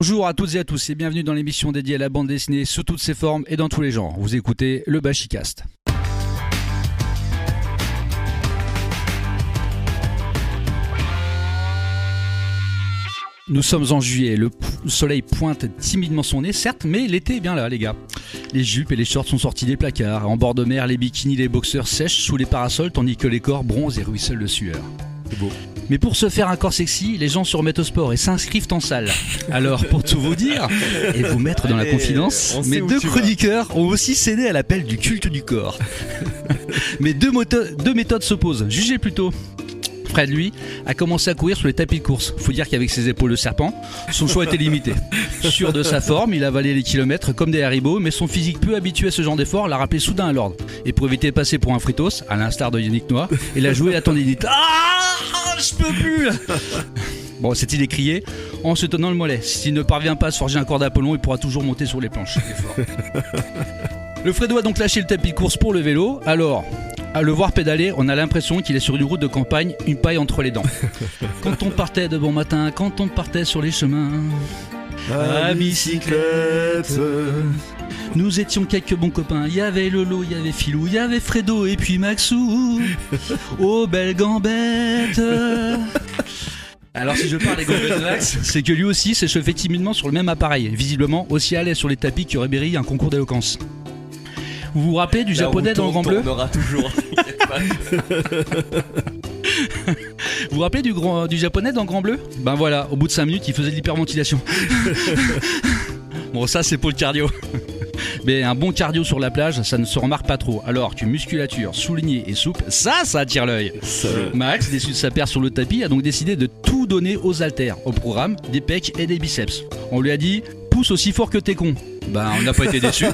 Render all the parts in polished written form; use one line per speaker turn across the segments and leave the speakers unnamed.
Bonjour à toutes et à tous et bienvenue dans l'émission dédiée à la bande dessinée sous toutes ses formes et dans tous les genres. Vous écoutez le Bashicast. Nous sommes en juillet, le soleil pointe timidement son nez, certes, mais l'été est bien là, les gars. Les jupes et les shorts sont sortis des placards. En bord de mer, les bikinis et les boxeurs sèchent sous les parasols, tandis que les corps bronzent et ruissellent de sueur.
C'est beau.
Mais pour se faire un corps sexy, les gens se remettent au sport et s'inscrivent en salle. Alors, pour tout vous dire, et vous mettre dans la confidence, mes deux chroniqueurs ont aussi cédé à l'appel du culte du corps. Mais deux méthodes s'opposent. Jugez plutôt. Fred, lui, a commencé à courir sur les tapis de course. Faut dire qu'avec ses épaules de serpent, son choix était limité. Sûr de sa forme, il avalait les kilomètres comme des haribots, mais son physique peu habitué à ce genre d'effort l'a rappelé soudain à l'ordre. Et pour éviter de passer pour un fritos, à l'instar de Yannick Noah, il a joué la tendinite. Ah, je peux plus. Bon, cette-il écrié en se tenant le mollet. S'il ne parvient pas à se forger un corps d'Apollon, il pourra toujours monter sur les planches. Le Fredo a donc lâché le tapis de course pour le vélo. Alors, à le voir pédaler, on a l'impression qu'il est sur une route de campagne, une paille entre les dents. Quand on partait de bon matin, quand on partait sur les chemins à bicyclette, nous étions quelques bons copains. Il y avait Lolo, il y avait Philou, il y avait Fredo et puis Maxou. Oh belle gambette. Alors si je parle des gambettes de Max, c'est que lui aussi s'est chauffé timidement sur le même appareil, visiblement aussi à l'aise sur les tapis qu'aurait mérité un concours d'éloquence. Vous vous rappelez du japonais dans le Grand Bleu ?
On aura toujours.
Vous vous rappelez du japonais dans le Grand Bleu ? Ben voilà, au bout de 5 minutes, il faisait de l'hyperventilation. Bon, ça c'est pour le cardio. Mais un bon cardio sur la plage, ça ne se remarque pas trop. Alors qu'une musculature soulignée et souple, ça attire l'œil. Max, déçu de sa paire sur le tapis, a donc décidé de tout donner aux haltères. Au programme, des pecs et des biceps. On lui a dit, pousse aussi fort que t'es con. Ben, on n'a pas été déçus.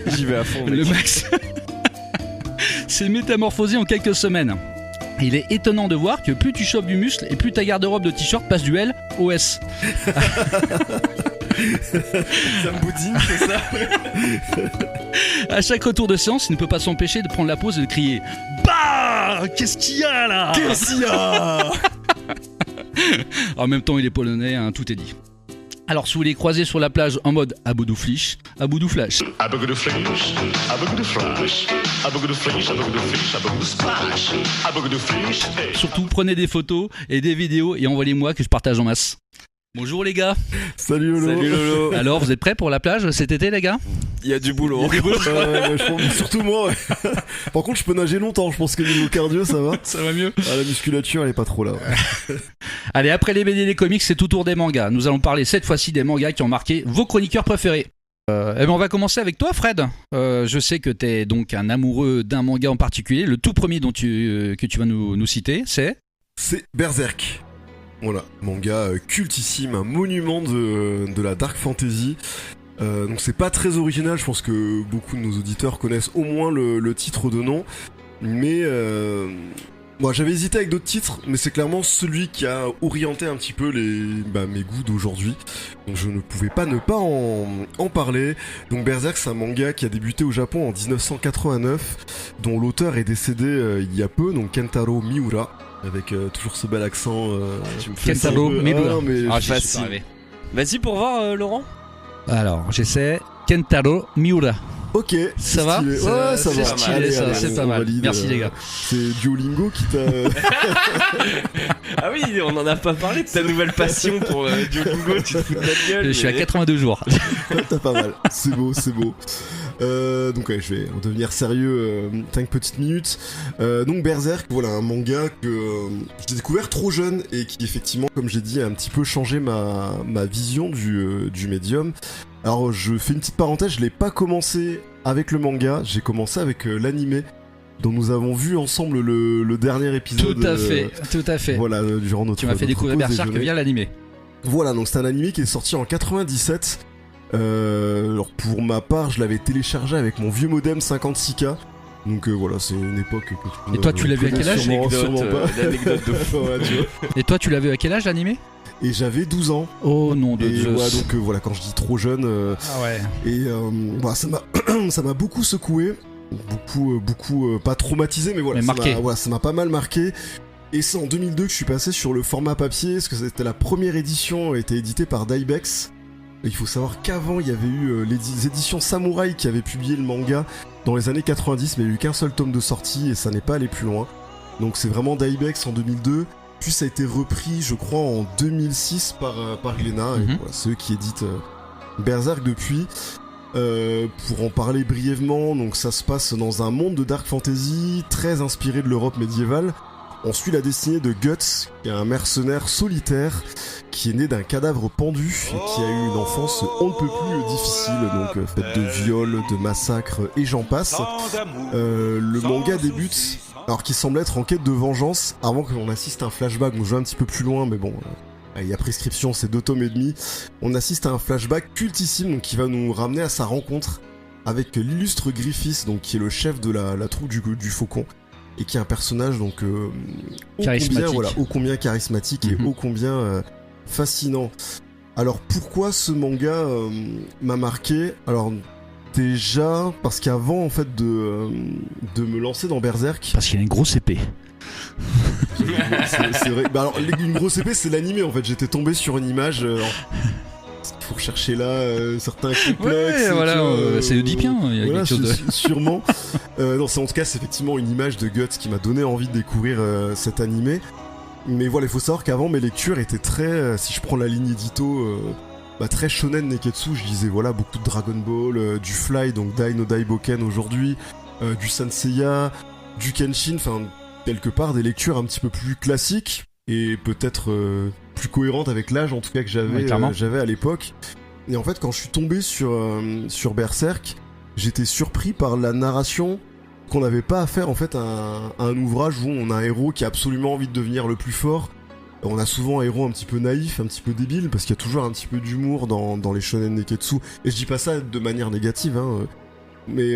J'y vais à fond, mec.
Le Max s'est métamorphosé en quelques semaines. Il est étonnant de voir que plus tu chopes du muscle et plus ta garde-robe de t-shirt passe du L au S.
Ça me boudine, c'est ça.
À chaque retour de séance, il ne peut pas s'empêcher de prendre la pause et de crier « Bah, qu'est-ce qu'il y a là ?
Qu'est-ce qu'il y a ? »
En même temps, il est polonais, hein, tout est dit. Alors, si vous les croisez sur la plage en mode aboudou-flash, aboudou-flash. Surtout, prenez des photos et des vidéos et envoyez-moi que je partage en masse. Bonjour les gars.
Salut Lolo.
Salut Lolo.
Alors, vous êtes prêts pour la plage cet été les gars ?
Il y a du boulot.
Surtout moi. Ouais. Par contre, je peux nager longtemps. Je pense que niveau cardio, ça va.
Ça va mieux ?
La musculature, elle est pas trop là.
Allez, après les BD et les comics, c'est tout tour des mangas. Nous allons parler cette fois-ci des mangas qui ont marqué vos chroniqueurs préférés. On va commencer avec toi, Fred. Je sais que t'es donc un amoureux d'un manga en particulier. Le tout premier que tu vas nous citer, c'est
Berserk. Voilà, manga cultissime, un monument de la dark fantasy. Donc c'est pas très original, je pense que beaucoup de nos auditeurs connaissent au moins le titre de nom. Mais moi j'avais hésité avec d'autres titres, mais c'est clairement celui qui a orienté un petit peu mes goûts d'aujourd'hui. Donc je ne pouvais pas ne pas en parler. Donc Berserk, c'est un manga qui a débuté au Japon en 1989, dont l'auteur est décédé il y a peu, donc Kentaro Miura. Avec toujours ce bel accent.
Tu me fais
Kentaro Miura.
Ah, mais
Ah,
je suis
facile.
arrivé. Vas-y pour voir, Laurent.
Alors, j'essaie Kentaro Miura.
Ok,
Ça va ?
stylé. Ouais, ça
c'est
va.
stylé,
Allez,
ça,
allez,
c'est
on
pas mal.
valide,
Merci les gars.
C'est Duolingo qui t'a.
Ah oui, on en a pas parlé de ta nouvelle passion pour Duolingo, tu te fous de ta gueule.
Je suis à 82 jours.
T'as pas mal. C'est beau, c'est beau. Donc ouais, je vais en devenir sérieux 5 petites minutes. Donc Berserk, voilà un manga que j'ai découvert trop jeune et qui effectivement, comme j'ai dit, a un petit peu changé ma vision du médium. Alors je fais une petite parenthèse, je l'ai pas commencé avec le manga, j'ai commencé avec l'animé dont nous avons vu ensemble le dernier épisode.
Tout à fait.
Voilà, durant notre.
Tu m'as fait
notre
découvrir
pause
Berserk
déjeuner.
via l'animé.
Voilà, donc c'est un anime qui est sorti en 97. Alors pour ma part, je l'avais téléchargé avec mon vieux modem 56K. Donc voilà, c'est une époque que tu
Et toi, tu l'as vu à quel âge ?
Sûrement pas.
L'anecdote de fou.
Ouais, tu vois.
Et toi, tu l'as vu à quel âge l'animé ?
Et j'avais 12 ans.
Oh non de
Et
Zeus.
voilà, donc voilà, quand je dis trop jeune,
Ah ouais.
et voilà, ça m'a beaucoup secoué, beaucoup pas traumatisé, mais voilà,
Mais marqué.
ça m'a pas mal marqué. Et c'est en 2002 que je suis passé sur le format papier, parce que c'était la première édition, été éditée par Dybex. Il faut savoir qu'avant, il y avait eu les éditions Samouraï qui avaient publié le manga dans les années 90, mais il n'y a eu qu'un seul tome de sortie et ça n'est pas allé plus loin. Donc c'est vraiment Daibex en 2002, puis ça a été repris, je crois, en 2006 par Glénat, et voilà, c'est eux qui éditent Berserk depuis. Pour en parler brièvement, donc ça se passe dans un monde de dark fantasy très inspiré de l'Europe médiévale. On suit la destinée de Guts, qui est un mercenaire solitaire qui est né d'un cadavre pendu et qui a eu une enfance on ne peut plus difficile, donc faite de viols, de massacres et j'en passe. Le manga débute alors qu'il semble être en quête de vengeance avant que l'on assiste à un flashback. Donc je vais un petit peu plus loin, mais bon, il y a prescription, c'est 2 tomes et demi. On assiste à un flashback cultissime donc, qui va nous ramener à sa rencontre avec l'illustre Griffiths, donc qui est le chef de la troupe du Faucon. Et qui est un personnage donc ô combien charismatique et ô combien fascinant. Alors pourquoi ce manga m'a marqué ? Alors déjà parce qu'avant en fait de me lancer dans Berserk,
parce qu'il y a une grosse épée.
c'est vrai. Bah alors une grosse épée c'est l'animé en fait. J'étais tombé sur une image. Il faut rechercher là certains complexes.
Ouais, voilà, c'est oedipien, il y a
voilà,
quelque chose de...
sûrement. Non, c'est en tout cas c'est effectivement une image de Guts qui m'a donné envie de découvrir cet animé. Mais voilà, il faut savoir qu'avant mes lectures étaient très, si je prends la ligne édito, très shonen neketsu. Je lisais voilà beaucoup de Dragon Ball, du Fly, donc Dai no Daiboken aujourd'hui, du Sanseiya, du Kenshin, enfin quelque part des lectures un petit peu plus classiques et peut-être plus cohérente avec l'âge en tout cas que j'avais à l'époque. Et en fait quand je suis tombé sur Berserk, j'étais surpris par la narration, qu'on n'avait pas affaire en fait à un ouvrage où on a un héros qui a absolument envie de devenir le plus fort. On a souvent un héros un petit peu naïf, un petit peu débile, parce qu'il y a toujours un petit peu d'humour dans les shonen neketsu, et je dis pas ça de manière négative, hein. Mais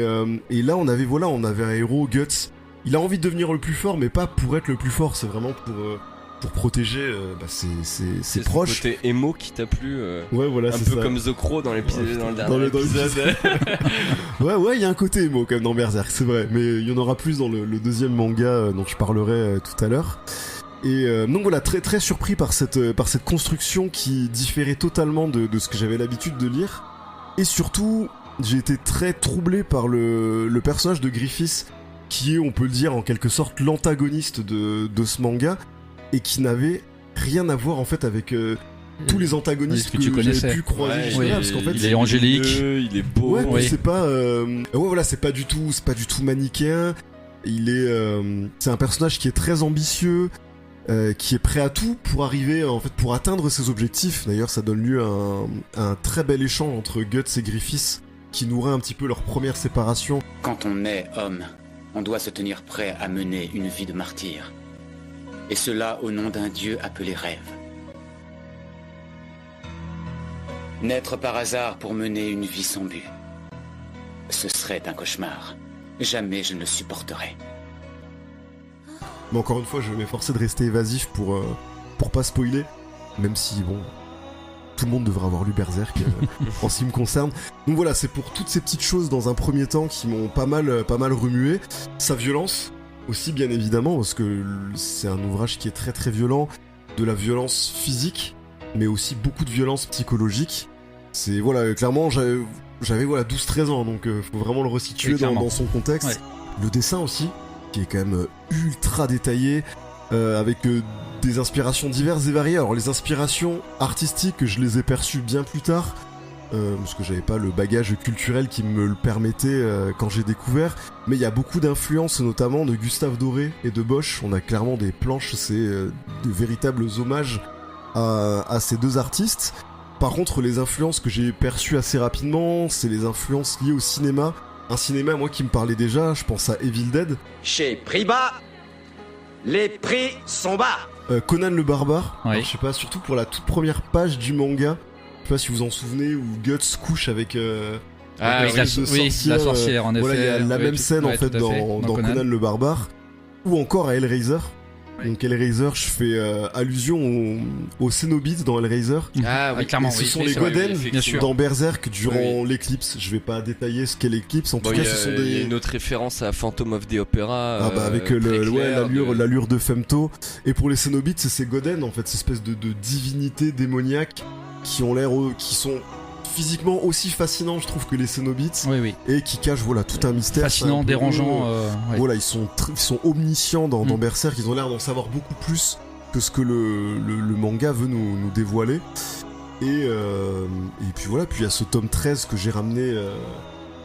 et là on avait un héros, Guts, il a envie de devenir le plus fort, mais pas pour être le plus fort, c'est vraiment pour protéger ses proches.
C'est côté émo qui t'a plu,
ouais, voilà,
un
c'est
peu
ça.
comme The Crow dans le dernier épisode.
ouais, il y a un côté émo quand même dans Berserk, c'est vrai, mais il y en aura plus dans le deuxième manga dont je parlerai tout à l'heure. Et donc voilà, très très surpris par cette construction qui différait totalement de ce que j'avais l'habitude de lire. Et surtout, j'ai été très troublé par le personnage de Griffiths, qui est, on peut le dire, en quelque sorte l'antagoniste de ce manga, et qui n'avait rien à voir en fait avec tous les antagonistes que j'avais pu croiser.
Ouais,
parce qu'en fait,
il est angélique,
il est beau.
Ouais, mais c'est pas c'est pas du tout manichéen. C'est un personnage qui est très ambitieux, qui est prêt à tout pour arriver pour atteindre ses objectifs. D'ailleurs, ça donne lieu à un très bel échange entre Guts et Griffiths qui nourrit un petit peu leur première séparation.
Quand on est homme, on doit se tenir prêt à mener une vie de martyr. Et cela au nom d'un dieu appelé rêve. Naître par hasard pour mener une vie sans but. Ce serait un cauchemar. Jamais je ne le supporterai.
Mais encore une fois, je vais m'efforcer de rester évasif pour pas spoiler, même si bon, tout le monde devrait avoir lu Berserk en ce qui me concerne. Donc voilà, c'est pour toutes ces petites choses dans un premier temps qui m'ont pas mal remué. Sa violence aussi, bien évidemment, parce que c'est un ouvrage qui est très très violent, de la violence physique, mais aussi beaucoup de violence psychologique. C'est voilà, clairement, j'avais 12-13 ans, donc faut vraiment le resituer dans son contexte. Ouais. Le dessin aussi, qui est quand même ultra détaillé, avec des inspirations diverses et variées. Alors les inspirations artistiques, je les ai perçues bien plus tard, parce que j'avais pas le bagage culturel qui me le permettait quand j'ai découvert, mais il y a beaucoup d'influences, notamment de Gustave Doré et de Bosch. On a clairement des planches, c'est de véritables hommages à ces deux artistes. Par contre, les influences que j'ai perçues assez rapidement, c'est les influences liées au cinéma. Un cinéma, moi, qui me parlait déjà, je pense à Evil Dead.
Chez Prix Bas, les prix sont bas.
Conan le Barbare,
oui.
Alors, je sais pas, surtout pour la toute première page du manga, je sais pas si vous vous en souvenez, où Guts couche avec
la sorcière, en effet.
Voilà, il y a la même scène en fait dans Conan le Barbare, ou encore à Hellraiser. Oui. Donc Hellraiser, je fais allusion aux Cénobites dans Hellraiser.
Ah oui,
clairement.
Et ce sont les Goden dans Berserk durant l'éclipse. Je vais pas détailler ce qu'est l'éclipse. En tout cas, ce sont des.
Il y a une autre référence à Phantom of the Opera.
Avec l'allure de Femto. Et pour les Cénobites, c'est ces Goden en fait, cette espèce de divinités démoniaques qui ont l'air, qui sont physiquement aussi fascinant, je trouve, que les Cenobites,
Oui.
et qui cachent voilà tout un mystère.
Fascinant,
C'est un peu,
dérangeant. Ouais.
Voilà, ils sont omniscients dans Berserk, ils ont l'air d'en savoir beaucoup plus que ce que le manga veut nous dévoiler. Et puis voilà, puis il y a ce tome 13 que j'ai ramené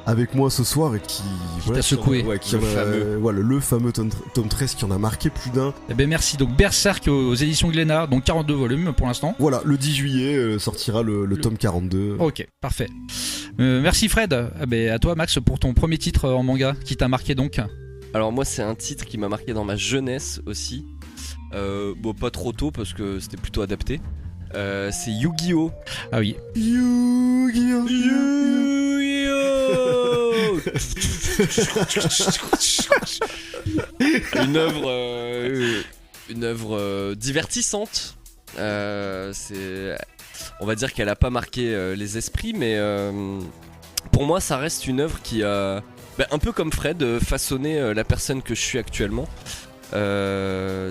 avec moi ce soir et qui
t'a secoué.
Le fameux tome 13 qui en a marqué plus d'un.
Eh ben merci. Donc Berserk aux éditions Glénat, donc 42 volumes pour l'instant.
Voilà, le 10 juillet sortira le tome 42.
Ok, parfait. Merci Fred. Eh ben, à toi Max pour ton premier titre en manga qui t'a marqué donc.
Alors moi c'est un titre qui m'a marqué dans ma jeunesse aussi. Bon pas trop tôt parce que c'était plutôt adapté. C'est Yu-Gi-Oh!
Ah oui.
Yu-Gi-Oh! Une œuvre divertissante. On va dire qu'elle a pas marqué les esprits, mais pour moi ça reste une œuvre qui a, un peu comme Fred, façonné la personne que je suis actuellement.
Son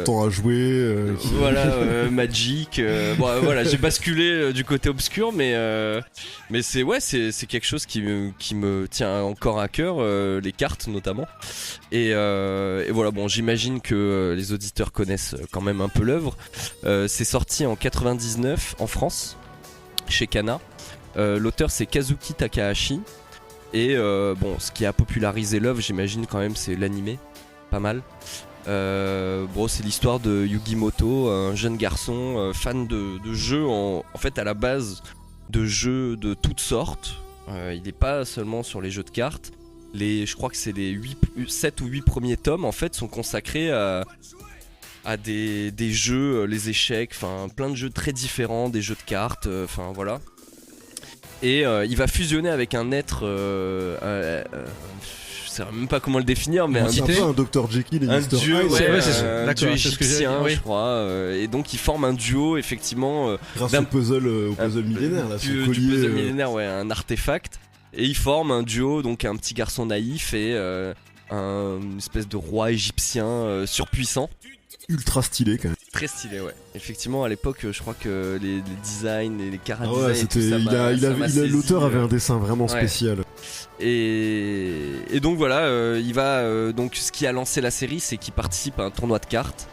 temps à jouer.
Voilà, Magic. Voilà, j'ai basculé du côté obscur, mais c'est quelque chose qui me tient encore à cœur, les cartes notamment. Et voilà, bon, j'imagine que les auditeurs connaissent quand même un peu l'œuvre. C'est sorti en 99 en France, chez Kana. L'auteur c'est Kazuki Takahashi. Et ce qui a popularisé l'œuvre, j'imagine quand même, c'est l'animé. Pas mal. C'est l'histoire de Yugimoto, un jeune garçon fan de jeux, en fait à la base de jeux de toutes sortes. Il n'est pas seulement sur les jeux de cartes. Je crois que c'est les 7 ou 8 premiers tomes en fait sont consacrés à des jeux, les échecs, enfin plein de jeux très différents, des jeux de cartes, enfin voilà. Et il va fusionner avec un être... je sais même pas comment le définir, mais
un Dr. Jekyll et
un
Mr.
dieu,
Hyde.
un dieu égyptien, je crois. Et donc ils forment un duo effectivement.
Grâce au puzzle millénaire, là,
du puzzle millénaire, un artefact. Et ils forment un duo, donc un petit garçon naïf et une espèce de roi égyptien surpuissant.
Ultra stylé quand même.
Très stylé, ouais. Effectivement, à l'époque, je crois que les designs et les cara
design et tout ça, l'auteur avait un dessin vraiment spécial.
Et donc voilà, il va donc ce qui a lancé la série, c'est qu'il participe à un tournoi de cartes.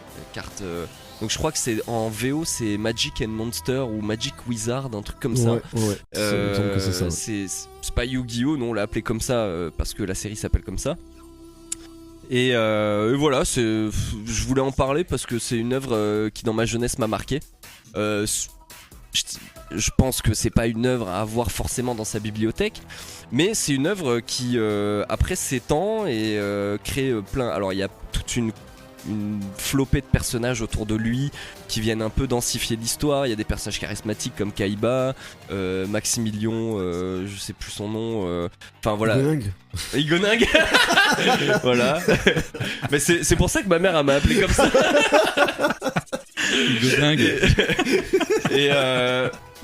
Donc je crois que c'est en VO, c'est Magic and Monster ou Magic Wizard, un truc comme ça.
Ouais. C'est ça.
C'est pas Yu-Gi-Oh, non, on l'a appelé comme ça parce que la série s'appelle comme ça. Et voilà, je voulais en parler parce que c'est une œuvre qui dans ma jeunesse m'a marqué. Je pense que c'est pas une œuvre à avoir forcément dans sa bibliothèque, mais c'est une œuvre qui après s'étend et crée plein. Alors il y a toute une flopée de personnages autour de lui qui viennent un peu densifier l'histoire. Il y a des personnages charismatiques comme Kaiba, Maximilian, je sais plus son nom. Enfin voilà. Igoning. Voilà. Mais c'est pour ça que ma mère elle m'a appelé comme ça. Igoning. Et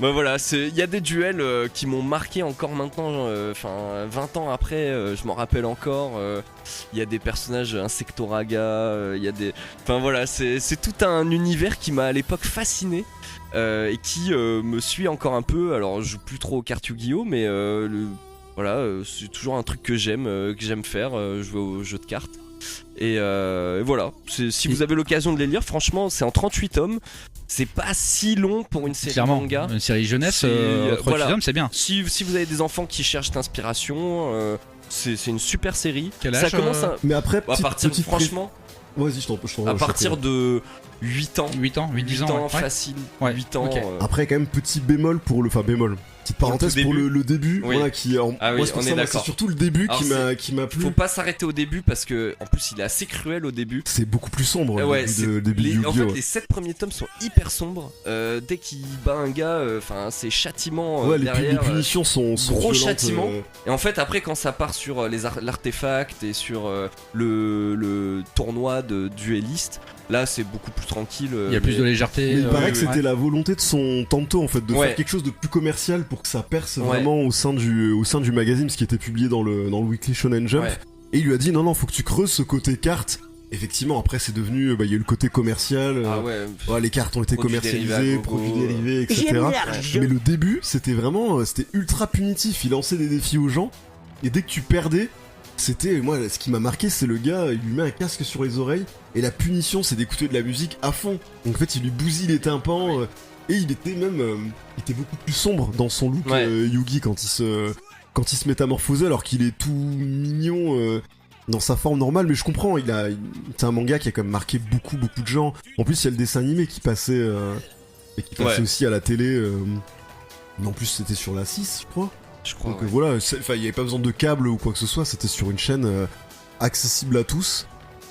voilà, il y a des duels qui m'ont marqué encore maintenant, 20 ans après, je m'en rappelle encore. Il y a des personnages Insectoraga, il y a des... Enfin voilà, c'est tout un univers qui m'a à l'époque fasciné et qui me suit encore un peu. Alors je joue plus trop aux cartes Yu-Gi-Oh, mais c'est toujours un truc que j'aime faire, jouer aux jeux de cartes. Et voilà, si vous avez l'occasion de les lire, franchement c'est en 38 tomes. C'est pas si long pour une série manga.
Une série jeunesse, 38 tomes, c'est bien.
Si vous avez des enfants qui cherchent d'inspiration, c'est une super série.
Quel âge,
ça commence
Mais après,
à partir franchement,
vas-y, je t'en
à partir de 8 ans,
8-10 ans,
facile,
ouais.
8 ans.
Okay.
Après quand même petit bémol bémol. Petite parenthèse pour le début,
oui.
Voilà, qui
oui, on est d'accord.
C'est surtout le début qui m'a plu.
Faut pas s'arrêter au début parce que en plus il est assez cruel au début.
C'est beaucoup plus sombre.
Le début en fait, les 7 premiers tomes sont hyper sombres. Dès qu'il bat un gars, c'est châtiment derrière.
Les punitions sont
gros
violentes,
châtiment. Et en fait après quand ça part sur l'artefact et sur le tournoi de duellistes, là c'est beaucoup plus tranquille.
Il y a plus de légèreté.
Il paraît que c'était la volonté de son Tanto en fait de faire quelque chose de plus commercial pour que ça perce vraiment au sein du magazine, ce qui était publié dans le Weekly Shonen Jump. Et il lui a dit non, faut que tu creuses ce côté carte Effectivement, après c'est devenu, il y a eu le côté commercial, les cartes ont été
Produits
commercialisées, produits dérivés, etc. Mais le début, c'était vraiment, c'était ultra punitif, il lançait des défis aux gens, et dès que tu perdais, c'était, moi, ce qui m'a marqué, c'est le gars, il lui met un casque sur les oreilles, et la punition, c'est d'écouter de la musique à fond. Donc en fait, il lui bousille les tympans, et il était même, il était beaucoup plus sombre dans son look, Yugi, quand il se métamorphosait, alors qu'il est tout mignon, dans sa forme normale, mais je comprends, c'est un manga qui a quand même marqué beaucoup de gens. En plus, il y a le dessin animé qui passait, et qui passait aussi à la télé, mais en plus c'était sur la 6, je crois. Donc voilà, il n'y avait pas besoin de câble ou quoi que ce soit, c'était sur une chaîne accessible à tous.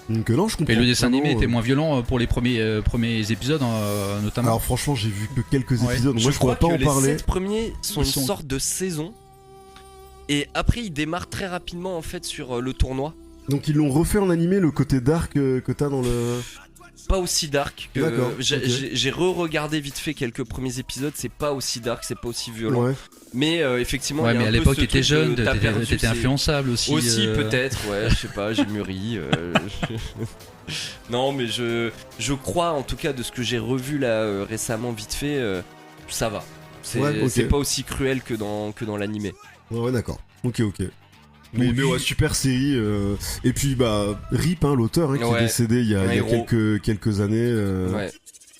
Donc non, je comprends.
Et le dessin animé était moins violent pour les premiers épisodes, notamment.
Alors franchement, j'ai vu que quelques épisodes, donc
je
crois pas en parler.
Les 7 premiers sont une sorte de saison, et après ils démarrent très rapidement en fait sur le tournoi.
Donc ils l'ont refait en animé, le côté dark que t'as dans le...
Pas aussi dark que...
D'accord,
j'ai re-regardé vite fait quelques premiers épisodes, c'est pas aussi dark, c'est pas aussi violent. Mais effectivement,
ouais,
il y a
mais
un
à l'époque
peu
t'étais jeune, t'étais influençable aussi.
Aussi peut-être, ouais, je sais pas, j'ai mûri. Non, mais je crois, en tout cas, de ce que j'ai revu là récemment vite fait, ça va. C'est pas aussi cruel que dans l'animé.
Ouais, d'accord. Ok. Mais ouais, super série. Et puis Rip, l'auteur, qui est décédé il y a quelques années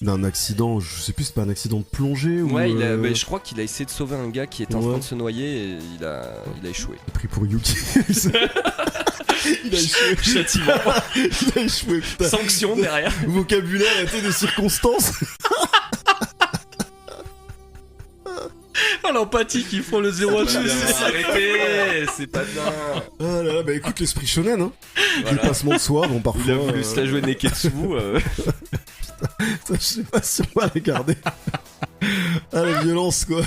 d'un accident. Je sais plus, c'est pas un accident de plongée ou.
Ouais, je crois qu'il a essayé de sauver un gars qui était en train de se noyer et il a échoué.
Il a pris pour Yuki. Il a échoué.
Châtiment.
Il a échoué, putain.
Sanction derrière.
Vocabulaire était de circonstances.
Oh, l'empathie qu'ils font le 0 à arrêtez, c'est pas bien.
Ah là là, écoute l'esprit shonen, hein. Voilà. Le passement de soi, bon parfois.
Il a voulu se la jouer Neketsu.
Putain, je sais pas si on va regarder. Ah, la violence, quoi.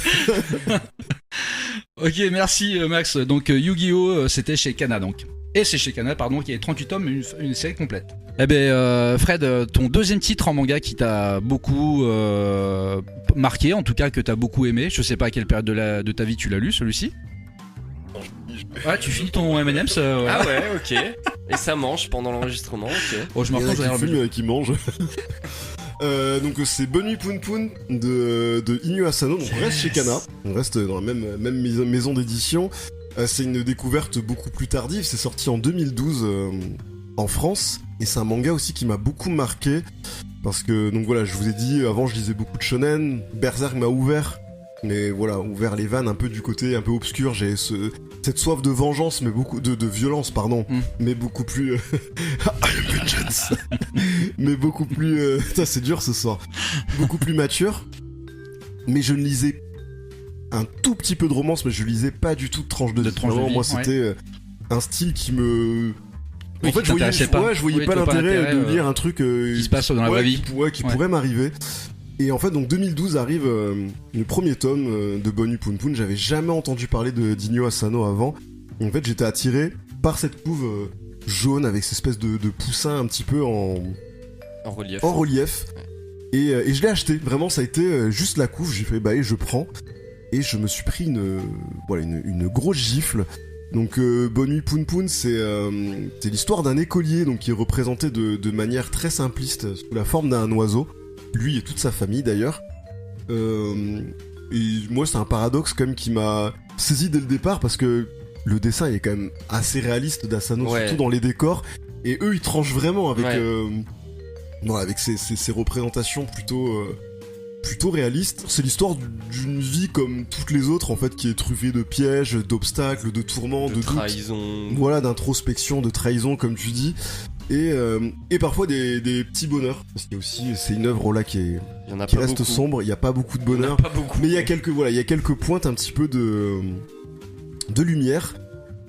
Ok, merci Max. Donc Yu-Gi-Oh, c'était chez Kana donc. Et c'est chez Kana, pardon, qui est 38 tomes, une série complète. Eh ben Fred, ton deuxième titre en manga qui t'a beaucoup marqué, en tout cas que t'as beaucoup aimé, je sais pas à quelle période de ta vie tu l'as lu celui-ci. Ah, tu finis ton M&M's
Ah ouais, ok. Et ça mange pendant l'enregistrement, ok.
Oh, je me retourne,
j'ai qui mange. Donc c'est Bonne Poon Poon de Inu Asano, donc on reste chez Kana, on reste dans la même maison d'édition. C'est une découverte beaucoup plus tardive, c'est sorti en 2012 en France, et c'est un manga aussi qui m'a beaucoup marqué, parce que, donc voilà, je vous ai dit, avant je lisais beaucoup de shonen, Berserk m'a ouvert les vannes un peu du côté un peu obscur, j'ai cette soif de vengeance, mais beaucoup de violence, pardon, mais beaucoup plus... I am vengeance. Mais beaucoup plus... Putain, c'est dur ce soir. Beaucoup plus mature, mais je ne lisais un tout petit peu de romance, mais je lisais pas du tout de tranche de vie. Moi, c'était un style qui me... En fait, je voyais pas l'intérêt de lire un truc
qui se passe dans la vraie vie,
qui pourrait m'arriver. Et en fait, donc 2012 arrive le premier tome de Bonne Poon Poon. J'avais jamais entendu parler d'Inyo Asano avant. Et en fait, j'étais attiré par cette couve jaune avec cette espèce de poussin un petit peu en relief. Et je l'ai acheté. Vraiment, ça a été juste la couve. J'ai fait je prends. Et je me suis pris une grosse gifle. Donc Bonne Poon Poon, c'est l'histoire d'un écolier donc qui est représenté de manière très simpliste sous la forme d'un oiseau. Lui et toute sa famille d'ailleurs. Et moi c'est un paradoxe quand même qui m'a saisi dès le départ, parce que le dessin il est quand même assez réaliste d'Asano, surtout dans les décors. Et eux ils tranchent vraiment avec avec ces représentations plutôt réalistes. C'est l'histoire d'une vie comme toutes les autres en fait, qui est truffée de pièges, d'obstacles, de tourments, de
trahison.
Doutes. Voilà, d'introspection, de trahison comme tu dis. Et parfois des petits bonheurs, parce qu'il y a aussi, c'est une œuvre là qui reste beaucoup. Sombre, il n'y a pas beaucoup de bonheur, mais il y a quelques pointes un petit peu de lumière.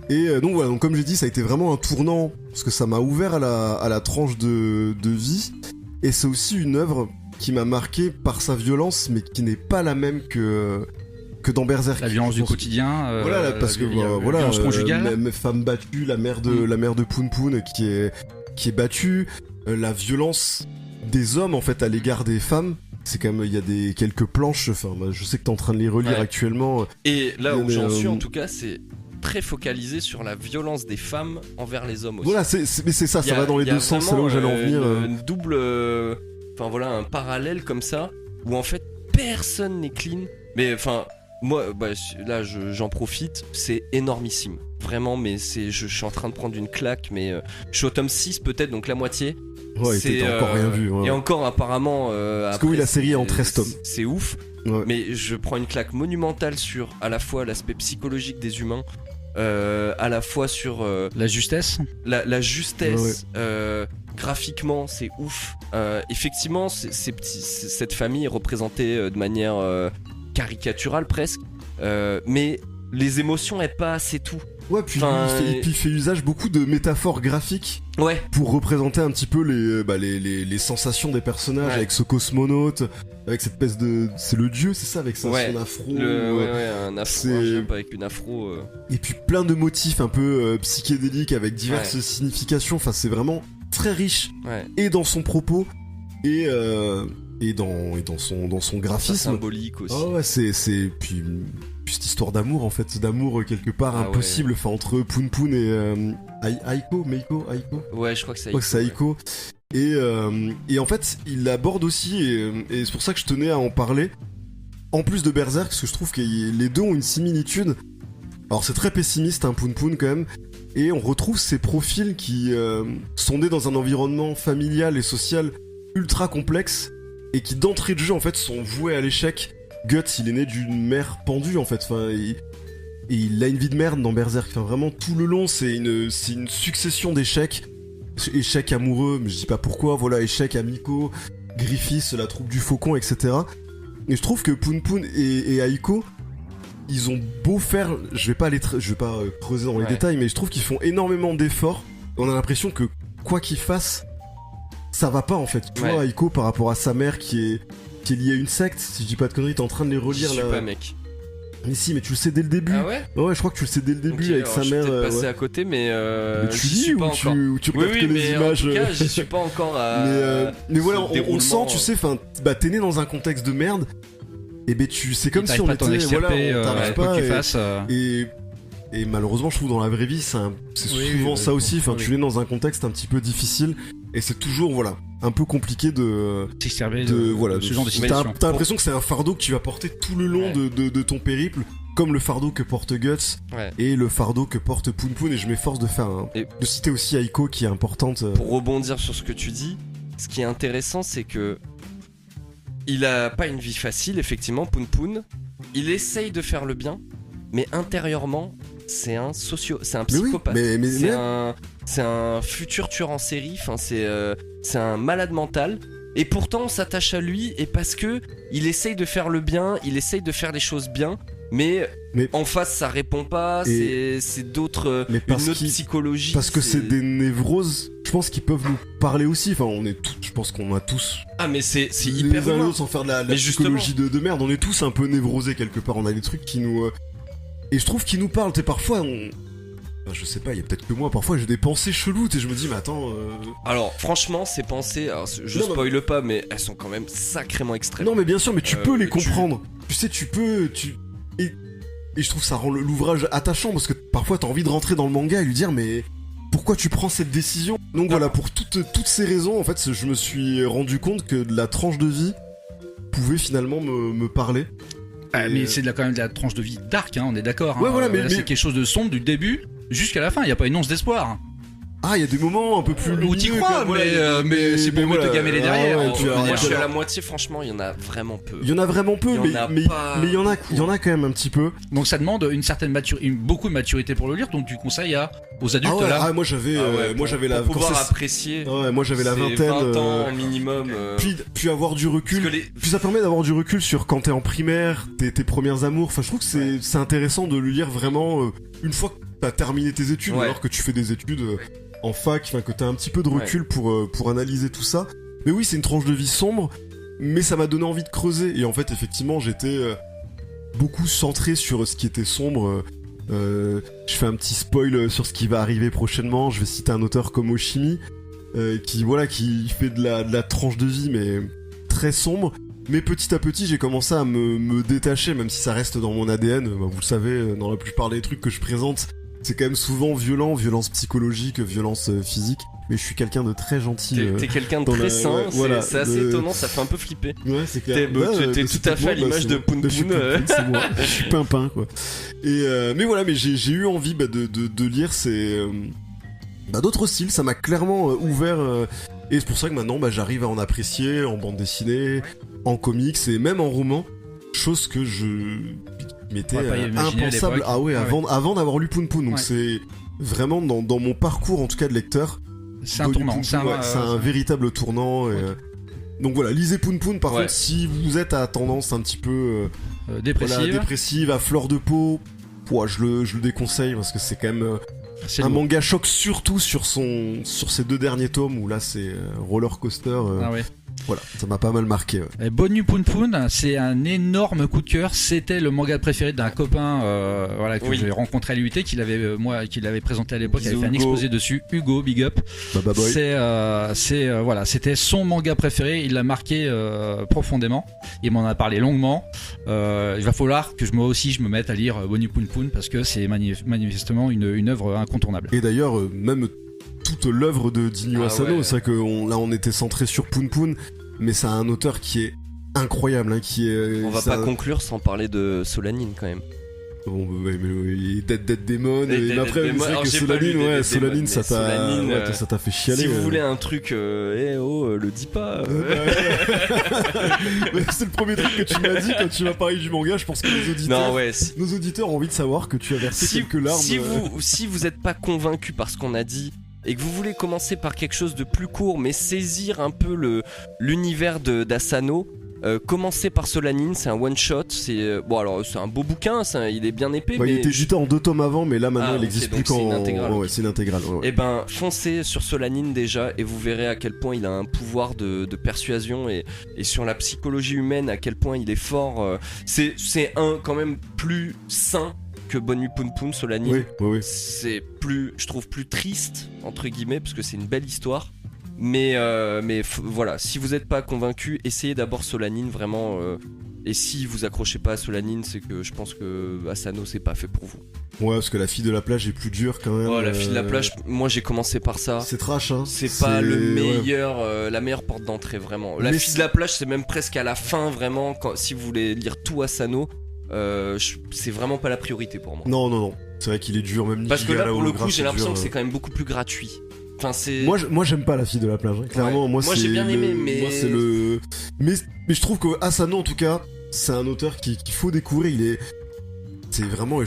Et donc comme j'ai dit, ça a été vraiment un tournant, parce que ça m'a ouvert à la tranche de vie, et c'est aussi une œuvre qui m'a marqué par sa violence, mais qui n'est pas la même que dans Berserk.
La violence du quotidien,
parce que
violence conjugale.
Femme battue, la mère de Poon Poon qui est battue, la violence des hommes en fait à l'égard des femmes. C'est quand même, il y a quelques planches, je sais que t'es en train de les relire actuellement.
Et là où j'en suis en tout cas, c'est très focalisé sur la violence des femmes envers les hommes aussi.
Voilà, mais c'est ça, ça va dans les deux sens, c'est là où j'allais en venir.
Une double, enfin voilà, un parallèle comme ça où en fait personne n'est clean. Mais enfin, moi, là, j'en profite, c'est énormissime, vraiment. Mais je suis en train de prendre une claque, mais je suis au tome 6 peut-être, donc la moitié.
Ouais, t'as encore rien vu. Ouais.
Et encore apparemment.
Parce que oui, la série est en 13 tomes.
C'est ouf.
Ouais.
Mais je prends une claque monumentale sur à la fois l'aspect psychologique des humains, à la fois sur
la justesse.
La justesse. Ouais. Graphiquement, c'est ouf. Effectivement, cette famille est représentée de manière caricaturale presque. Mais les émotions, elles passent, c'est tout.
Ouais, puis il fait usage beaucoup de métaphores graphiques pour représenter un petit peu les sensations des personnages, avec ce cosmonaute, avec cette espèce de... C'est le dieu, c'est ça, avec son afro.
Un afro, avec une afro.
Et puis plein de motifs un peu psychédéliques avec diverses significations. Enfin, c'est vraiment très riche, et dans son propos, et dans son graphisme.
C'est symbolique aussi.
Oh ouais, c'est puis cette histoire d'amour en fait, d'amour quelque part impossible, enfin entre Poon Poon et Aiko.
Ouais, je crois que c'est
Aiko. Et en fait, il l'aborde aussi, et c'est pour ça que je tenais à en parler. En plus de Berserk, parce que je trouve que les deux ont une similitude. Alors c'est très pessimiste, Poon Poon quand même. Et on retrouve ces profils qui sont nés dans un environnement familial et social ultra complexe, et qui d'entrée de jeu en fait sont voués à l'échec. Guts, il est né d'une mère pendue en fait, enfin, et il a une vie de merde dans Berserk. Enfin, vraiment tout le long c'est une succession d'échecs, échecs amoureux, mais je dis pas pourquoi, voilà, échecs amicaux, Griffiths, la troupe du faucon, etc. Et je trouve que Poon Poon et Aiko, ils ont beau faire, je vais pas creuser dans les détails, mais je trouve qu'ils font énormément d'efforts. On a l'impression que quoi qu'ils fassent, ça va pas en fait. Tu vois, Aiko par rapport à sa mère qui est liée à une secte, si je dis pas de conneries, t'es en train de les relire là.
Je suis pas mec.
Mais si, mais tu le sais dès le début.
Ah ouais ?
Ouais, je crois que tu le sais dès le début avec sa mère.
Je suis passé à côté, mais
tu lis ou tu regardes que les images.
En tout cas, j'y suis pas encore à.
Mais voilà, on sent, tu sais, enfin, t'es né dans un contexte de merde. Et c'est comme si on était, on t'arrive pas. Et malheureusement, je trouve dans la vraie vie, c'est souvent ça aussi. Enfin, tu es dans un contexte un petit peu difficile, et c'est toujours un peu compliqué de ce genre de situation. T'as l'impression que c'est un fardeau que tu vas porter tout le long de ton périple, comme le fardeau que porte Guts et le fardeau que porte Poon Poon. Et je m'efforce de citer aussi Aiko qui est importante.
Pour rebondir sur ce que tu dis, ce qui est intéressant, c'est que il a pas une vie facile, effectivement, Poon Poon. Il essaye de faire le bien, mais intérieurement, c'est un psychopathe. C'est un futur tueur en série. Enfin, c'est un malade mental. Et pourtant, on s'attache à lui, et parce que il essaye de faire le bien, il essaye de faire les choses bien, mais en face, ça répond pas. C'est d'autres, une autre psychologie.
Parce que c'est des névroses. Je pense qu'ils peuvent nous parler aussi. Enfin, je pense qu'on a tous.
Ah, mais c'est hyper
humain. Sans faire de la psychologie de merde, on est tous un peu névrosés quelque part. On a des trucs qui nous. Et je trouve qu'ils nous parlent. T'es parfois je sais pas, il y a peut-être que moi, parfois j'ai des pensées cheloues, et je me dis, mais attends.
Alors, franchement, ces pensées, spoil pas, mais elles sont quand même sacrément extrêmes.
Non, mais bien sûr, mais tu peux les comprendre. Tu sais, Et je trouve ça rend l'ouvrage attachant, parce que parfois t'as envie de rentrer dans le manga et lui dire, mais pourquoi tu prends cette décision ? Donc voilà, pour toutes ces raisons, en fait, je me suis rendu compte que la tranche de vie pouvait finalement me parler.
Mais c'est quand même de la tranche de vie dark, on est d'accord.
Ouais, voilà, mais
c'est quelque chose de sombre du début jusqu'à la fin, il n'y a pas une once d'espoir.
Ah, il y a des moments un peu plus lumineux.
Où t'y crois, mais c'est pour mieux te gameler derrière.
Moi, je suis à la moitié, franchement, il y en a vraiment peu.
Il y en a vraiment peu, mais il y en a quand même un petit peu.
Donc ça demande une certaine beaucoup de maturité pour le lire, donc tu conseilles aux adultes là.
Ah, moi j'avais la.
Pour pouvoir apprécier.
Ouais, moi j'avais la vingtaine.
20 ans minimum.
Puis avoir du recul. Puis ça permet d'avoir du recul sur quand t'es en primaire, tes premiers amours. Enfin, je trouve que c'est intéressant de le lire vraiment une fois que t'as terminé tes études, ou alors que tu fais des études en fac, enfin que t'as un petit peu de recul pour analyser tout ça. Mais oui, c'est une tranche de vie sombre, mais ça m'a donné envie de creuser. Et en fait, effectivement, j'étais beaucoup centré sur ce qui était sombre. Je fais un petit spoil sur ce qui va arriver prochainement. Je vais citer un auteur comme Oshimi, qui fait de la tranche de vie, mais très sombre. Mais petit à petit, j'ai commencé à me détacher, même si ça reste dans mon ADN. Bah, vous le savez, dans la plupart des trucs que je présente, c'est quand même souvent violent, violence psychologique, violence physique. Mais je suis quelqu'un de très gentil.
T'es quelqu'un de
dans
très sain,
ouais, voilà,
c'est assez étonnant, ça fait un peu flipper.
Ouais, c'est clair.
T'es tout à fait à l'image de Poun
Je suis
Poun.
Poun Poun, c'est moi. Je suis pimpin, quoi. Et mais voilà, mais j'ai eu envie de lire d'autres styles. Ça m'a clairement ouvert. Et c'est pour ça que maintenant, j'arrive à en apprécier en bande dessinée, en comics et même en roman. Chose que je m'étais impensable. Ah ouais, avant d'avoir lu Poun Poun. Donc c'est vraiment dans mon parcours, en tout cas de lecteur.
C'est un tournant.
C'est un véritable tournant. Et, donc voilà, lisez Poun Poun. Par contre, si vous êtes à tendance un petit peu dépressive, à fleur de peau, je le déconseille parce que c'est quand même un manga choc, surtout sur ses 2 derniers tomes où là c'est roller coaster. Voilà, ça m'a pas mal marqué.
Bonne nuit Poun Poun, c'est un énorme coup de cœur. C'était le manga préféré d'un copain que j'ai rencontré à l'UT, qu'il avait présenté à l'époque. Il avait fait un exposé dessus. Hugo, big up.
Baba boy.
C'était son manga préféré. Il l'a marqué profondément. Il m'en a parlé longuement. Il va falloir que moi aussi je me mette à lire Bonne nuit Poun Poun parce que c'est manifestement une œuvre incontournable.
Et d'ailleurs, même toute l'œuvre de Dinho Asano, c'est vrai que là on était centré sur Poun Poun, mais c'est un auteur qui est incroyable,
on va pas conclure sans parler de Solanine quand même.
Bon, Dead Demon, et après c'est vrai que Solanine, ça t'a fait chialer.
Si vous voulez un truc, le dis pas.
C'est le premier truc que tu m'as dit quand tu m'as parlé du manga. Je pense que nos auditeurs ont envie de savoir que tu as versé quelques larmes.
Si vous êtes pas convaincu par ce qu'on a dit, et que vous voulez commencer par quelque chose de plus court mais saisir un peu l'univers d'Asano, commencez par Solanine, c'est un one shot, c'est un beau bouquin, il est bien épais.
Il était édité en 2 tomes avant, mais là maintenant il existe plus qu'en.
C'est une intégrale.
C'est une intégrale.
Et foncez sur Solanine déjà et vous verrez à quel point il a un pouvoir de persuasion et sur la psychologie humaine à quel point il est fort. C'est quand même plus sain que Bonne nuit Poun Poun, Solanine.
Oui.
C'est je trouve plus triste entre guillemets parce que c'est une belle histoire. Mais voilà, si vous n'êtes pas convaincu, essayez d'abord Solanine vraiment. Et si vous accrochez pas à Solanine, c'est que je pense que Asano c'est pas fait pour vous.
Ouais, parce que La fille de la plage est plus dure quand même.
La fille de la plage, moi j'ai commencé par ça.
C'est trash, hein.
C'est pas le meilleur, la meilleure porte d'entrée vraiment. La fille de la plage, c'est même presque à la fin vraiment. Si vous voulez lire tout Asano, c'est vraiment pas la priorité pour moi.
Non. C'est vrai qu'il est dur, même
parce que là pour le coup, j'ai l'impression que c'est quand même beaucoup plus gratuit. Enfin,
moi j'aime pas La fille de la plage, hein. Clairement. Moi
j'ai bien aimé, mais
moi c'est mais je trouve que Asano en tout cas c'est un auteur qu'il faut découvrir. C'est vraiment,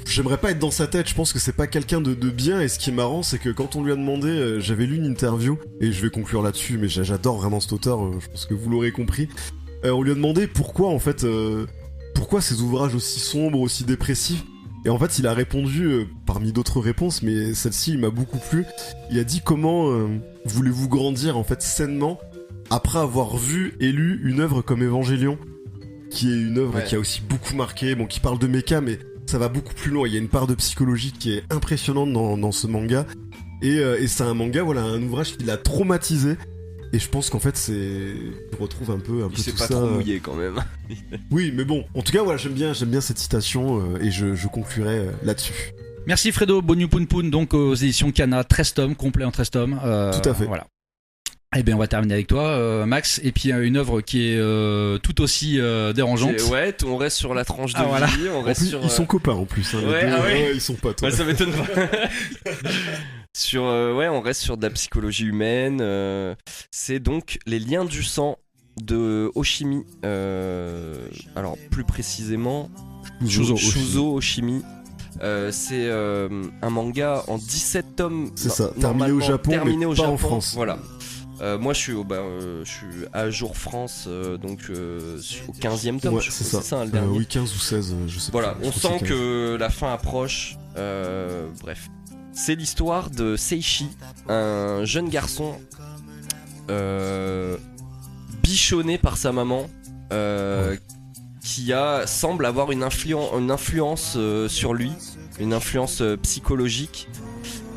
j'aimerais pas être dans sa tête. Je pense que c'est pas quelqu'un de bien. Et ce qui est marrant, c'est que quand on lui a demandé, j'avais lu une interview et je vais conclure là-dessus, mais j'adore vraiment cet auteur, je pense que vous l'aurez compris. On lui a demandé pourquoi en fait pourquoi ces ouvrages aussi sombres, aussi dépressifs. Et en fait, il a répondu, parmi d'autres réponses, mais celle-ci, il m'a beaucoup plu. Il a dit comment voulez-vous grandir, en fait, sainement, après avoir vu et lu une œuvre comme Evangelion, qui est une œuvre qui a aussi beaucoup marqué, qui parle de mecha, mais ça va beaucoup plus loin. Il y a une part de psychologie qui est impressionnante dans ce manga. Et c'est un manga, un ouvrage qui l'a traumatisé. Et je pense qu'en fait, je retrouve un peu tout ça.
Il s'est pas trop mouillé quand même.
Oui, mais bon, en tout cas, j'aime bien cette citation et je conclurai là-dessus.
Merci Fredo, Bonne nuit Poun Poun, donc aux éditions Kana, 13 tomes, complet en 13 tomes.
Tout à fait.
Voilà. Eh bien, on va terminer avec toi, Max. Et puis, une œuvre qui est tout aussi dérangeante.
On reste sur la tranche de vie. On reste
ils sont copains en plus. Hein, ils sont potes.
Ouais, ça m'étonne pas. On reste sur de la psychologie humaine. C'est donc Les liens du sang de Oshimi. Alors, plus précisément, Shuzo Oshimi. C'est un manga en 17 tomes.
C'est ça, terminé au Japon, mais pas en France.
Voilà. Moi je suis à jour France, donc au 15e tome.
C'est ça,
le dernier.
Oui, 15 ou 16, je sais pas.
Voilà, on sent que la fin approche. Bref. C'est l'histoire de Seishi, un jeune garçon bichonné par sa maman, qui semble avoir une influence sur lui, une influence psychologique.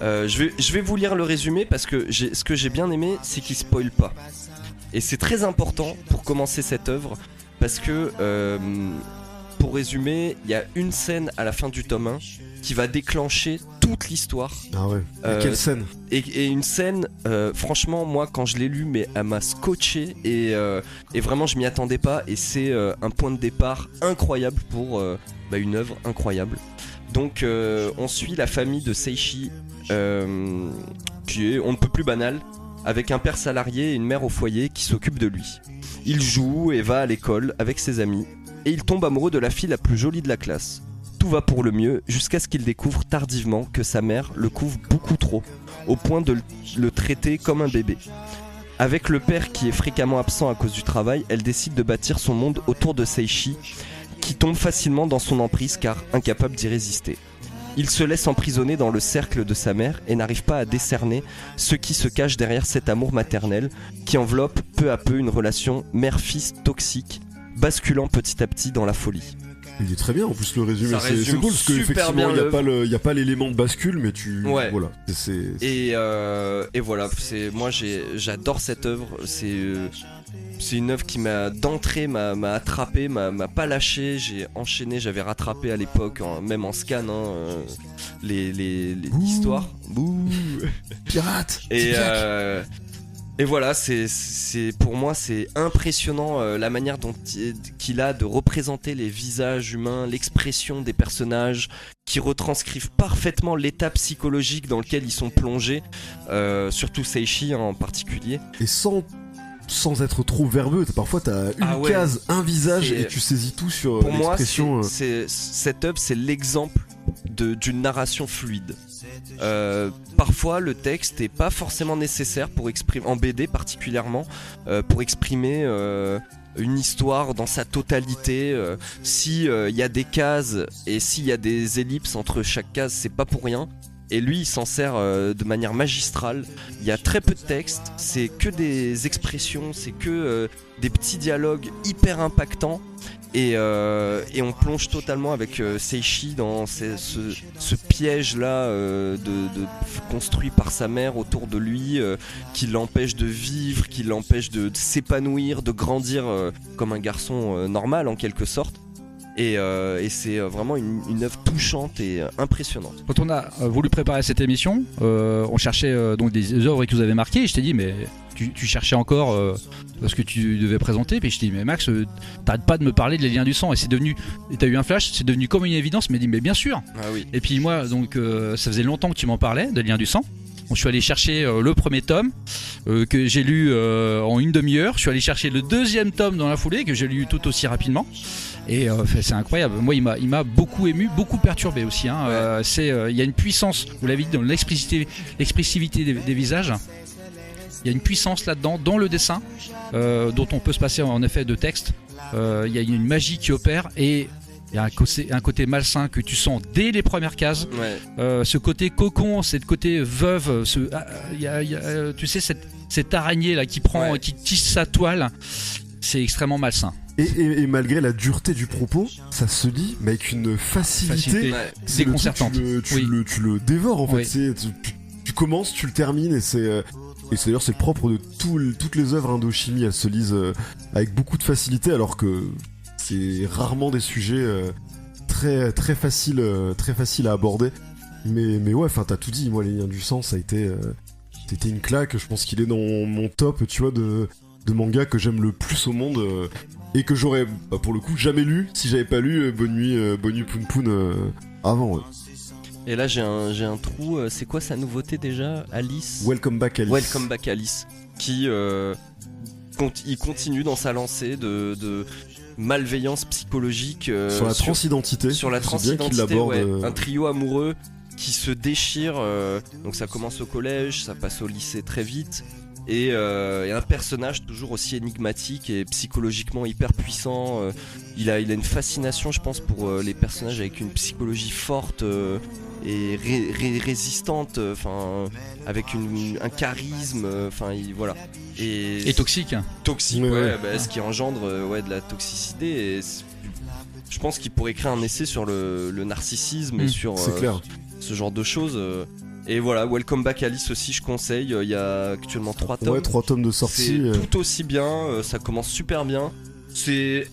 Je vais vous lire le résumé parce que ce que j'ai bien aimé, c'est qu'il spoil pas. Et c'est très important pour commencer cette œuvre parce que, pour résumer, il y a une scène à la fin du tome 1 qui va déclencher toute l'histoire.
Ah ouais. Et quelle scène?
Et une scène, franchement, moi quand je l'ai lu, mais elle m'a scotché et vraiment je m'y attendais pas. Et c'est un point de départ incroyable pour une œuvre incroyable. Donc on suit la famille de Seishi, qui est on ne peut plus banal, avec un père salarié et une mère au foyer qui s'occupe de lui. Il joue et va à l'école avec ses amis et il tombe amoureux de la fille la plus jolie de la classe. Tout va pour le mieux jusqu'à ce qu'il découvre tardivement que sa mère le couvre beaucoup trop, au point de le traiter comme un bébé. Avec le père qui est fréquemment absent à cause du travail, elle décide de bâtir son monde autour de Seishi, qui tombe facilement dans son emprise car incapable d'y résister. Il se laisse emprisonner dans le cercle de sa mère et n'arrive pas à décerner ce qui se cache derrière cet amour maternel qui enveloppe peu à peu une relation mère-fils toxique, basculant petit à petit dans la folie.
Il est très bien en plus le résumé,
Ça
c'est
résume
cool parce
super
qu'effectivement
bien
il n'y a pas l'élément de bascule mais
Ouais.
voilà.
Et voilà, moi j'adore cette œuvre, c'est une œuvre qui m'a d'entrée m'a attrapé, m'a pas lâché, j'ai enchaîné, j'avais rattrapé à l'époque, même en scan, les histoires. Bouh.
Pirate.
Et voilà, c'est pour moi c'est impressionnant la manière dont qu'il a de représenter les visages humains, l'expression des personnages, qui retranscrivent parfaitement l'état psychologique dans lequel ils sont plongés, surtout Seishi en particulier.
Et sans être trop verbeux, parfois t'as une case, un visage et tu saisis tout sur l'expression.
Pour moi, cette œuvre, c'est l'exemple d'une narration fluide. Parfois, le texte n'est pas forcément nécessaire pour exprimer, en BD particulièrement, pour exprimer une histoire dans sa totalité. Si y a des cases et s'il y a des ellipses entre chaque case, c'est pas pour rien. Et lui il s'en sert de manière magistrale. Il y a très peu de texte, c'est que des expressions, c'est que des petits dialogues hyper impactants. Et on plonge totalement avec Seishi dans ce piège là construit par sa mère autour de lui, qui l'empêche de vivre, qui l'empêche de s'épanouir, de grandir comme un garçon normal en quelque sorte. Et c'est vraiment une œuvre touchante et impressionnante.
Quand on a voulu préparer cette émission, on cherchait donc des œuvres qui vous avaient marqué. Et je t'ai dit, mais tu cherchais encore ce que tu devais présenter. Puis je t'ai dit, mais Max, t'arrêtes pas de me parler de Les Liens du Sang. Et c'est devenu, et t'as eu un flash, c'est devenu comme une évidence. Mais dit, mais bien sûr.
Ah oui.
Et puis moi, donc ça faisait longtemps que tu m'en parlais de Les Liens du Sang. Donc, je suis allé chercher le premier tome que j'ai lu en une demi-heure. Je suis allé chercher le deuxième tome dans la foulée que j'ai lu tout aussi rapidement. Et c'est incroyable. Moi, il m'a beaucoup ému, beaucoup perturbé aussi. Hein. Ouais. Il y a une puissance, vous l'avez dit, dans l'expressivité des visages. Il y a une puissance là-dedans, dans le dessin, dont on peut se passer en effet de texte. Il y a une magie qui opère et il y a un côté malsain que tu sens dès les premières cases.
Ouais.
Ce côté cocon, ce côté veuve, tu sais, cette araignée là qui prend, qui tisse sa toile. C'est extrêmement malsain.
Et malgré la dureté du propos, ça se lit mais avec une facilité
déconcertante.
Tu le dévores en fait. Tu commences, tu le termines et c'est d'ailleurs c'est le propre de toutes les œuvres Indochimie. Elles se lisent avec beaucoup de facilité alors que c'est rarement des sujets très faciles à aborder. Mais ouais, enfin t'as tout dit. Moi, Les Liens du Sang, ça a été c'était une claque. Je pense qu'il est dans mon top, tu vois, de manga que j'aime le plus au monde. Et que j'aurais, pour le coup, jamais lu si j'avais pas lu Bonne Nuit Poun Poun avant. Ouais.
Et là j'ai un trou, c'est quoi sa nouveauté déjà? Alice.
Welcome Back Alice.
Welcome Back Alice. Qui il continue dans sa lancée de malveillance psychologique
sur la transidentité.
Sur la transidentité, un trio amoureux qui se déchire. Donc ça commence au collège, ça passe au lycée très vite. Et un personnage toujours aussi énigmatique et psychologiquement hyper puissant. Il a une fascination, je pense, pour les personnages avec une psychologie forte et résistante, avec un charisme, voilà.
Et toxique.
Toxique, ce qui engendre de la toxicité. Et je pense qu'il pourrait écrire un essai sur le narcissisme et sur ce genre de choses. Et voilà, Welcome Back Alice aussi, je conseille. Il y a actuellement 3 tomes.
Ouais, 3 tomes de sortie.
C'est tout aussi bien, ça commence super bien. C'est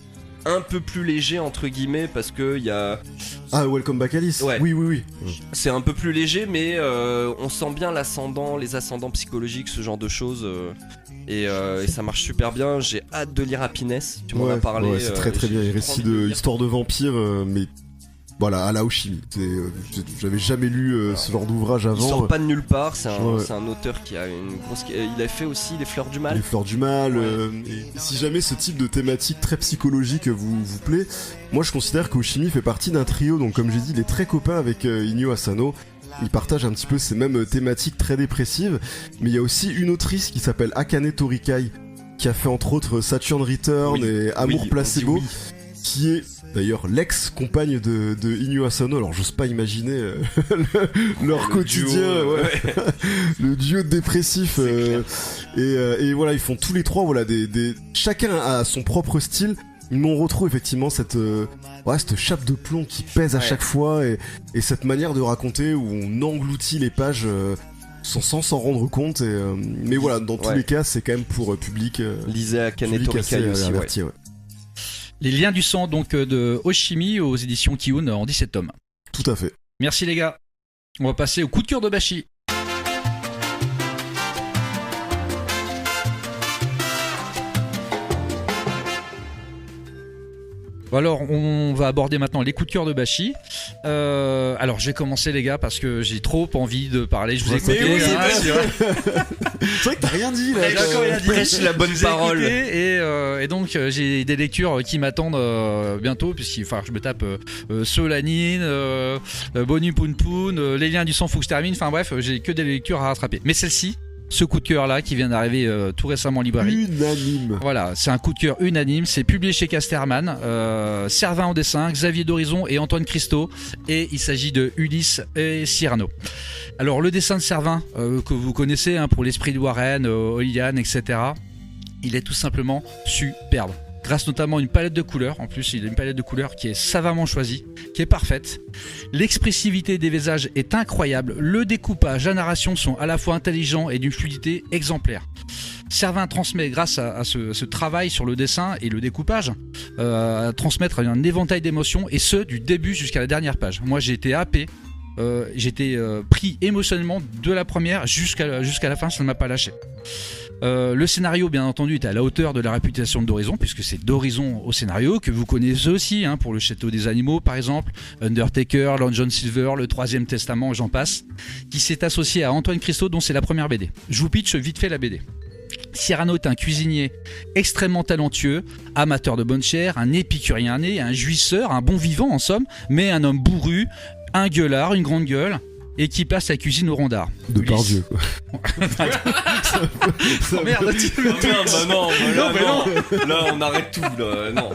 un peu plus léger entre guillemets parce que il y a...
Ah, Welcome Back Alice.
Ouais.
Oui.
C'est un peu plus léger, mais on sent bien les ascendants psychologiques, ce genre de choses. Et ça marche super bien. J'ai hâte de lire Happiness. Tu m'en as parlé.
Ouais, c'est très bien. Les récits de histoire de vampire, mais voilà, à la Oshimi. J'avais jamais lu ce genre d'ouvrage avant.
Il sort pas de nulle part. C'est un auteur qui a une grosse. Il a fait aussi Les Fleurs du Mal.
Les Fleurs du Mal. Et si jamais ce type de thématique très psychologique vous plaît, moi je considère qu'Oshimi fait partie d'un trio. Donc comme j'ai dit, il est très copain avec Inyo Asano. Il partage un petit peu ces mêmes thématiques très dépressives. Mais il y a aussi une autrice qui s'appelle Akane Torikai, qui a fait entre autres Saturn Return et Amour Placebo, qui est d'ailleurs l'ex-compagne de Inyo Asano. Alors j'ose pas imaginer leur quotidien, le duo dépressif. Et voilà, ils font tous les trois, voilà, chacun a son propre style. Mais on retrouve effectivement cette chape de plomb qui pèse à chaque fois et cette manière de raconter où on engloutit les pages sans s'en rendre compte. Mais voilà, dans tous les cas, c'est quand même pour public.
Lisez Akane Torikai aussi.
Averti, ouais.
Les liens du sang donc de Oshimi aux éditions Kiun en 17 tomes.
Tout à fait.
Merci les gars. On va passer au coup de cœur de Bashi. Alors, on va aborder maintenant les coups de cœur de Bashi. Alors, je vais commencer, les gars, parce que j'ai trop envie de parler. Je vous ai écouté.
C'est vrai que t'as rien dit, là.
D'accord, il a dit la bonne parole.
Et donc, j'ai des lectures qui m'attendent bientôt, puisqu'il va falloir que je me tape Solanine, Bonu Poun Poun, Les liens du sang, faut que je termine. Enfin bref, j'ai que des lectures à rattraper. Mais celle-ci, ce coup de cœur là qui vient d'arriver tout récemment en librairie.
Unanime.
Voilà, c'est un coup de cœur unanime. C'est publié chez Casterman. Servin au dessin, Xavier Dorizon et Antoine Christo. Et il s'agit de Ulysse et Cyrano. Alors le dessin de Servin que vous connaissez pour l'esprit de Warren, Olian, etc. Il est tout simplement superbe. Grâce notamment à une palette de couleurs. En plus, il a une palette de couleurs qui est savamment choisie, qui est parfaite. L'expressivité des visages est incroyable. Le découpage, la narration sont à la fois intelligents et d'une fluidité exemplaire. Servin transmet, grâce à ce travail sur le dessin et le découpage, à transmettre un éventail d'émotions, et ce, du début jusqu'à la dernière page. Moi, j'ai été happé. J'étais pris émotionnellement de la première jusqu'à la fin, ça ne m'a pas lâché. Le scénario, bien entendu, est à la hauteur de la réputation de Dorizon, puisque c'est Dorizon au scénario, que vous connaissez aussi, pour Le Château des Animaux, par exemple, Undertaker, Long John Silver, Le Troisième Testament, j'en passe, qui s'est associé à Antoine Christo, dont c'est la première BD. Je vous pitch vite fait la BD. Cyrano est un cuisinier extrêmement talentueux, amateur de bonne chair, un épicurien né, un jouisseur, un bon vivant en somme, mais un homme bourru, un gueulard, une grande gueule, et qui passe sa cuisine au rondard.
De par Dieu.
Oh merde,
non, là on arrête tout, là, non.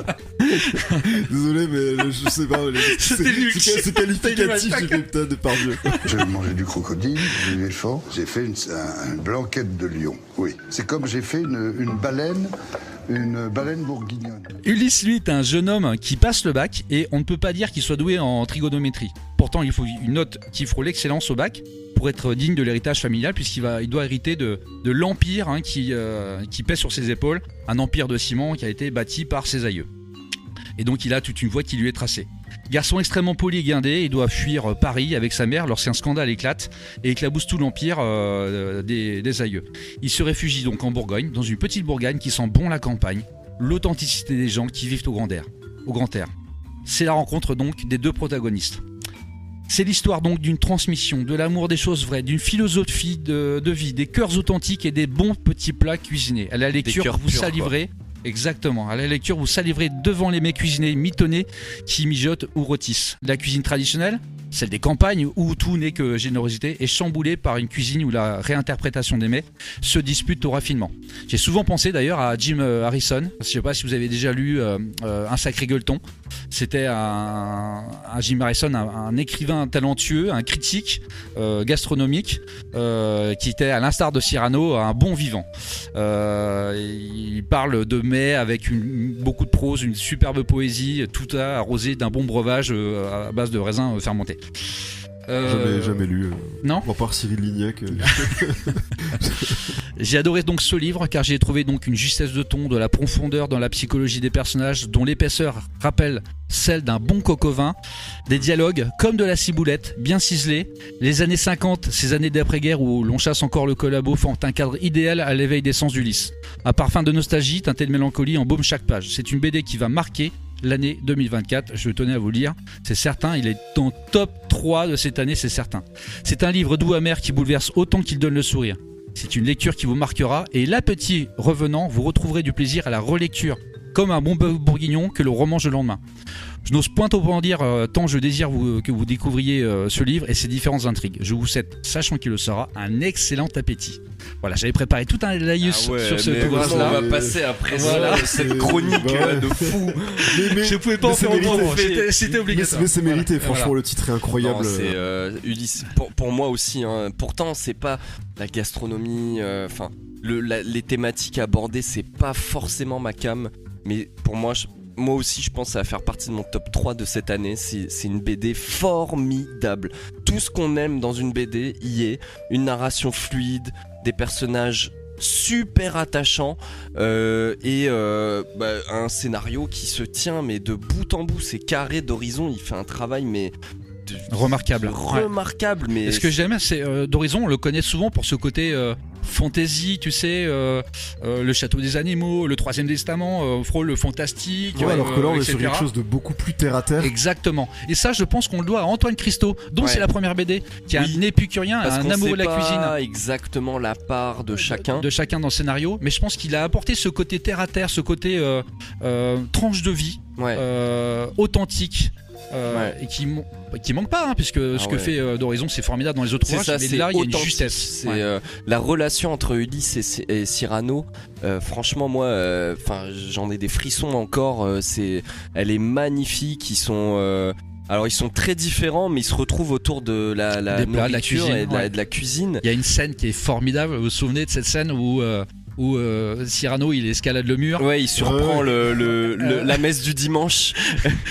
Désolé, mais je sais pas, c'est qualificatif, j'ai fait putain de par Dieu.
J'ai mangé du crocodile, de l'éléphant, j'ai fait une blanquette de lion, oui. C'est comme j'ai fait une baleine bourguignonne.
Ulysse, lui, est un jeune homme qui passe le bac et on ne peut pas dire qu'il soit doué en trigonométrie. Pourtant, il faut une note qui frôle l'excellence au bac pour être digne de l'héritage familial, puisqu'il doit hériter de l'empire qui pèse sur ses épaules, un empire de ciment qui a été bâti par ses aïeux. Et donc il a toute une voie qui lui est tracée. Garçon extrêmement poli et guindé, il doit fuir Paris avec sa mère lorsqu'un scandale éclate et éclabousse tout l'empire des aïeux. Il se réfugie donc en Bourgogne, dans une petite Bourgogne qui sent bon la campagne, l'authenticité des gens qui vivent au grand air. C'est la rencontre donc des deux protagonistes. C'est l'histoire donc d'une transmission, de l'amour des choses vraies, d'une philosophie de vie, des cœurs authentiques et des bons petits plats cuisinés. À la lecture, vous salivrez. Exactement, à la lecture, vous salivrez devant les mets cuisinés mitonnés qui mijotent ou rôtissent. La cuisine traditionnelle, celle des campagnes où tout n'est que générosité, est chamboulée par une cuisine où la réinterprétation des mets se dispute au raffinement. J'ai souvent pensé d'ailleurs à Jim Harrison. Je ne sais pas si vous avez déjà lu Un sacré gueuleton. C'était un Jim Harrison, un écrivain talentueux, un critique gastronomique qui était, à l'instar de Cyrano, un bon vivant. Il parle de mets avec beaucoup de prose, une superbe poésie, tout arrosé d'un bon breuvage à base de raisins fermentés.
Jamais lu.
Non.
À part Cyril Lignac.
J'ai adoré donc ce livre car j'ai trouvé donc une justesse de ton, de la profondeur dans la psychologie des personnages, dont l'épaisseur rappelle celle d'un bon coq au vin, des dialogues comme de la ciboulette, bien ciselés. Les années 50, ces années d'après-guerre où l'on chasse encore le collabo, font un cadre idéal à l'éveil des sens d'Ulysse. Un parfum de nostalgie, teinté de mélancolie embaume chaque page. C'est une BD qui va marquer l'année 2024, je tenais à vous le dire, c'est certain, il est dans top 3 de cette année, c'est certain. C'est un livre doux amer qui bouleverse autant qu'il donne le sourire. C'est une lecture qui vous marquera et là, petit revenant, vous retrouverez du plaisir à la relecture, comme un bon bœuf bourguignon que l'on remange le lendemain. Je n'ose point en dire tant je désire que vous découvriez ce livre et ses différentes intrigues. Je vous souhaite, sachant qu'il le sera, un excellent appétit. Voilà, j'avais préparé tout un laïus sur ce
podcast-là. On va passer après cette chronique de fou.
Je ne pouvais pas en faire autrement, c'était obligatoire.
Mais c'est mérité, franchement, le titre est incroyable.
Non, c'est Ulysse, pour moi aussi. Hein. Pourtant, c'est pas la gastronomie, les thématiques abordées, c'est pas forcément ma came. Mais pour moi, moi aussi, je pense que ça va faire partie de mon top 3 de cette année. C'est une BD formidable. Tout ce qu'on aime dans une BD y est. Une narration fluide, des personnages super attachants un scénario qui se tient mais de bout en bout. C'est carré d'Horizon, il fait un travail mais...
remarquable.
Mais
ce que j'aime, c'est d'Horizon, on le connaît souvent pour ce côté fantasy, tu sais, le château des animaux, le troisième testament, frôle le fantastique.
Ouais, alors que là, on est
etc.
sur quelque chose de beaucoup plus terre à terre.
Exactement. Et ça, je pense qu'on le doit à Antoine Christo, dont c'est la première BD, qui est un épicurien, un amoureux de la cuisine.
Exactement la part de chacun.
De chacun dans le scénario, mais je pense qu'il a apporté ce côté terre à terre, ce côté tranche de vie, authentique. Et qui manque pas, hein, puisque ce que fait d'Horizon, c'est formidable dans les autres ouvrages, mais là il y a une justesse.
C'est la relation entre Ulysse et Cyrano. Franchement, moi, j'en ai des frissons encore. Elle est magnifique. Alors ils sont très différents, mais ils se retrouvent autour de la nourriture et de la cuisine.
Il y a une scène qui est formidable. Vous vous souvenez de cette scène où Cyrano il escalade le mur.
Ouais, il surprend la messe du dimanche.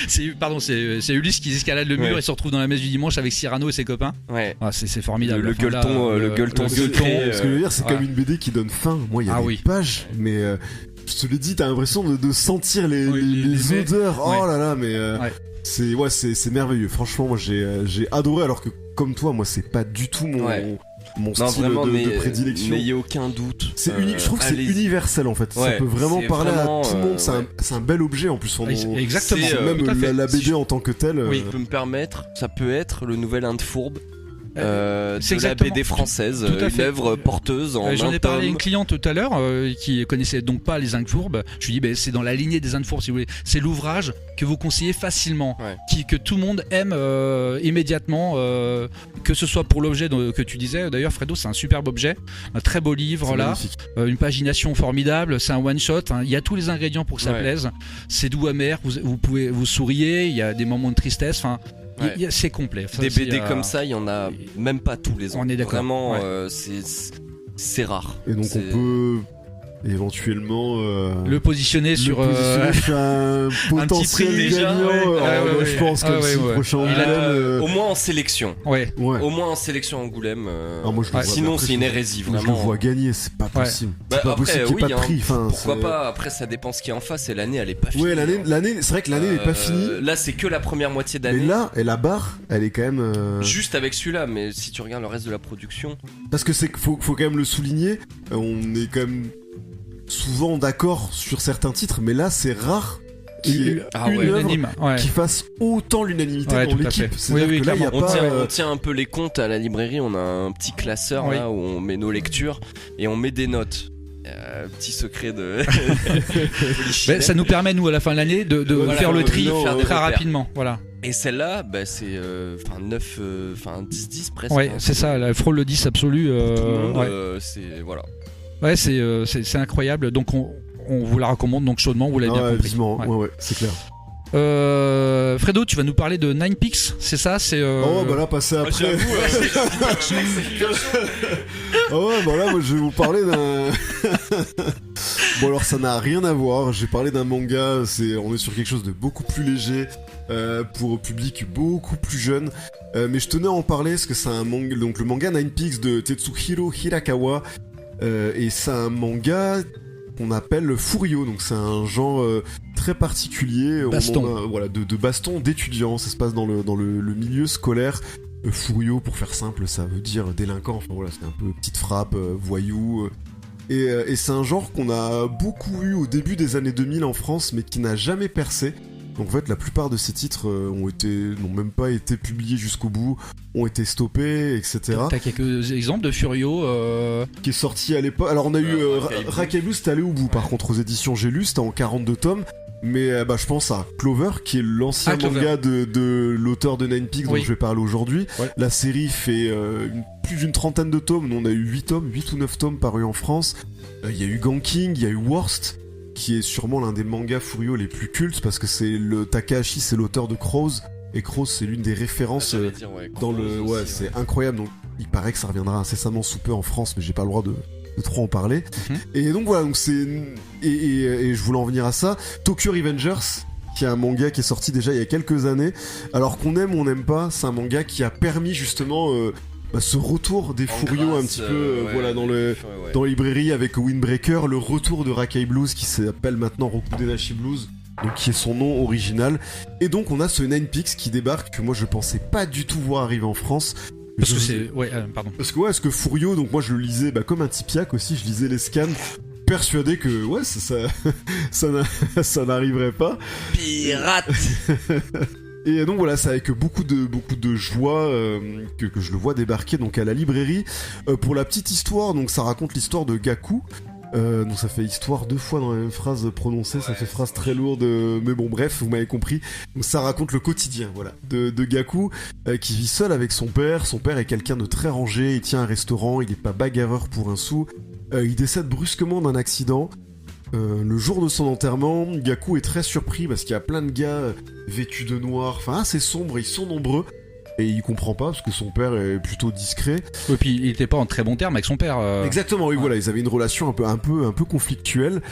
c'est Ulysse qui escalade le mur et se retrouve dans la messe du dimanche avec Cyrano et ses copains.
Ouais.
Ah, c'est formidable.
Le gueuleton.
Ce que je veux dire, c'est comme une BD qui donne faim. Moi, il y a des pages, mais je te l'ai dit, t'as l'impression de sentir les odeurs. Oh là là, mais c'est merveilleux. Franchement, moi j'ai adoré, alors que comme toi, moi c'est pas du tout mon style de prédilection.
Mais il n'y a aucun doute.
Je trouve que c'est universel en fait. Ça peut vraiment parler à tout le monde. C'est un bel objet en plus.
Exactement.
Même la BD en tant que telle.
Oui, je peux me permettre. Ça peut être le nouvel Inde fourbe. De la BD française, une œuvre porteuse en
j'en ai parlé à une cliente tout à l'heure qui connaissait donc pas les Indes fourbes. Je lui dis c'est dans la lignée des Indes fourbes si vous voulez. C'est l'ouvrage que vous conseillez facilement, que tout le monde aime immédiatement, que ce soit pour l'objet que tu disais. D'ailleurs Fredo, c'est un superbe objet, un très beau livre là, une pagination formidable, c'est un one shot, hein. Il y a tous les ingrédients pour que ça plaise. C'est doux amer, vous souriez, il y a des moments de tristesse, c'est complet.
Des BD comme ça, il y en a même pas tous les ans.
On est d'accord.
Vraiment, c'est rare.
Et donc on peut éventuellement
le positionner sur
un potentiel
petit prix
gagnant. Je pense que le prochain Angoulême,
au moins en sélection. Au moins en sélection Angoulême. Sinon c'est une hérésie vraiment.
Je le vois gagner, c'est pas possible. C'est pas possible qu'il n'y ait pas de prix.
Pourquoi pas? Après ça dépend ce qu'il y a en face et l'année elle est pas finie.
Ouais, l'année, c'est vrai que l'année n'est pas finie.
Là c'est que la première moitié d'année.
Mais là, et la barre, elle est quand même
juste avec celui-là, mais si tu regardes le reste de la production.
Parce que faut quand même le souligner, on est quand même souvent d'accord sur certains titres, mais là c'est rare qu'il y ait une œuvre qui fasse autant l'unanimité dans l'équipe.
Oui, que là, on tient un peu les comptes à la librairie, on a un petit classeur là où on met nos lectures et on met des notes. Petit secret de
ça nous permet nous à la fin de l'année de faire le tri très rapidement. Voilà.
Et celle-là, c'est 9, 10 presque.
Ouais, c'est ça, elle frôle le 10 absolu.
C'est voilà.
Ouais, c'est incroyable. Donc on vous la recommande donc chaudement. Vous l'avez bien compris.
Visiblement, ouais, c'est clair.
Fredo, tu vas nous parler de Nine Peaks, c'est ça?
Là, passer après. Là, moi, je vais vous parler d'un. Bon, alors, ça n'a rien à voir. J'ai parlé d'un manga. On est sur quelque chose de beaucoup plus léger. pour public beaucoup plus jeune. Mais je tenais à en parler parce que c'est un manga, donc le manga Nine Pigs de Tetsuhiro Hirakawa, et c'est un manga qu'on appelle Furio, donc c'est un genre très particulier,
baston.
Voilà, de baston d'étudiants. Ça se passe dans le milieu scolaire. Furio, pour faire simple, ça veut dire délinquant. Enfin voilà, c'est un peu petite frappe, voyou. Et c'est un genre qu'on a beaucoup eu au début des années 2000 en France, mais qui n'a jamais percé. Donc en fait, la plupart de ces titres n'ont même pas été publiés jusqu'au bout, ont été stoppés, etc.
T'as quelques exemples de Furio
Qui est sorti à l'époque. Alors on a eu Rakai Blues, c'était allé au bout. Par contre, aux éditions J'ai lu, c'était en 42 tomes. Mais je pense à Clover, qui est l'ancien manga de l'auteur de Nine Pigs dont je vais parler aujourd'hui. Ouais. La série fait plus d'une trentaine de tomes. Nous, on a eu 8 ou 9 tomes parus en France. Il y a eu Ganking, il y a eu Worst, qui est sûrement l'un des mangas Furio les plus cultes, parce que c'est Takahashi, c'est l'auteur de Crows. Et Crows, c'est l'une des références dans le... Ouais, c'est incroyable. Donc, il paraît que ça reviendra incessamment sous peu en France, mais j'ai pas le droit de trop en parler. Et donc voilà, donc c'est et je voulais en venir à ça. Tokyo Revengers, qui est un manga qui est sorti déjà il y a quelques années. Alors qu'on aime ou on n'aime pas, c'est un manga qui a permis justement ce retour des Furio un petit peu dans les librairies avec Windbreaker, le retour de Rakai Blues qui s'appelle maintenant Rokudenashi Blues. Donc qui est son nom original. Et donc on a ce Nine Pigs qui débarque, que moi je pensais pas du tout voir arriver en France.
Parce que c'est... Ouais, pardon.
Parce que Furio, donc moi je le lisais comme un Tipiak aussi, je lisais les scans, persuadé que ça n'arriverait pas.
Pirate.
Et donc voilà, c'est avec beaucoup de joie que je le vois débarquer donc à la librairie. Pour la petite histoire, donc ça raconte l'histoire de Gaku. Donc ça fait histoire 2 fois dans la même phrase prononcée, ça fait phrase très lourde, mais bon bref, vous m'avez compris. Donc ça raconte le quotidien, voilà, de Gaku, qui vit seul avec son père. Son père est quelqu'un de très rangé, il tient un restaurant, il est pas bagarreur pour un sou. Il décède brusquement d'un accident. Le jour de son enterrement, Gaku est très surpris parce qu'il y a plein de gars vêtus de noir, enfin assez sombres, ils sont nombreux. Et il comprend pas parce que son père est plutôt discret.
Et puis il était pas en très bon terme avec son père.
Exactement, oui, voilà, ils avaient une relation un peu conflictuelle.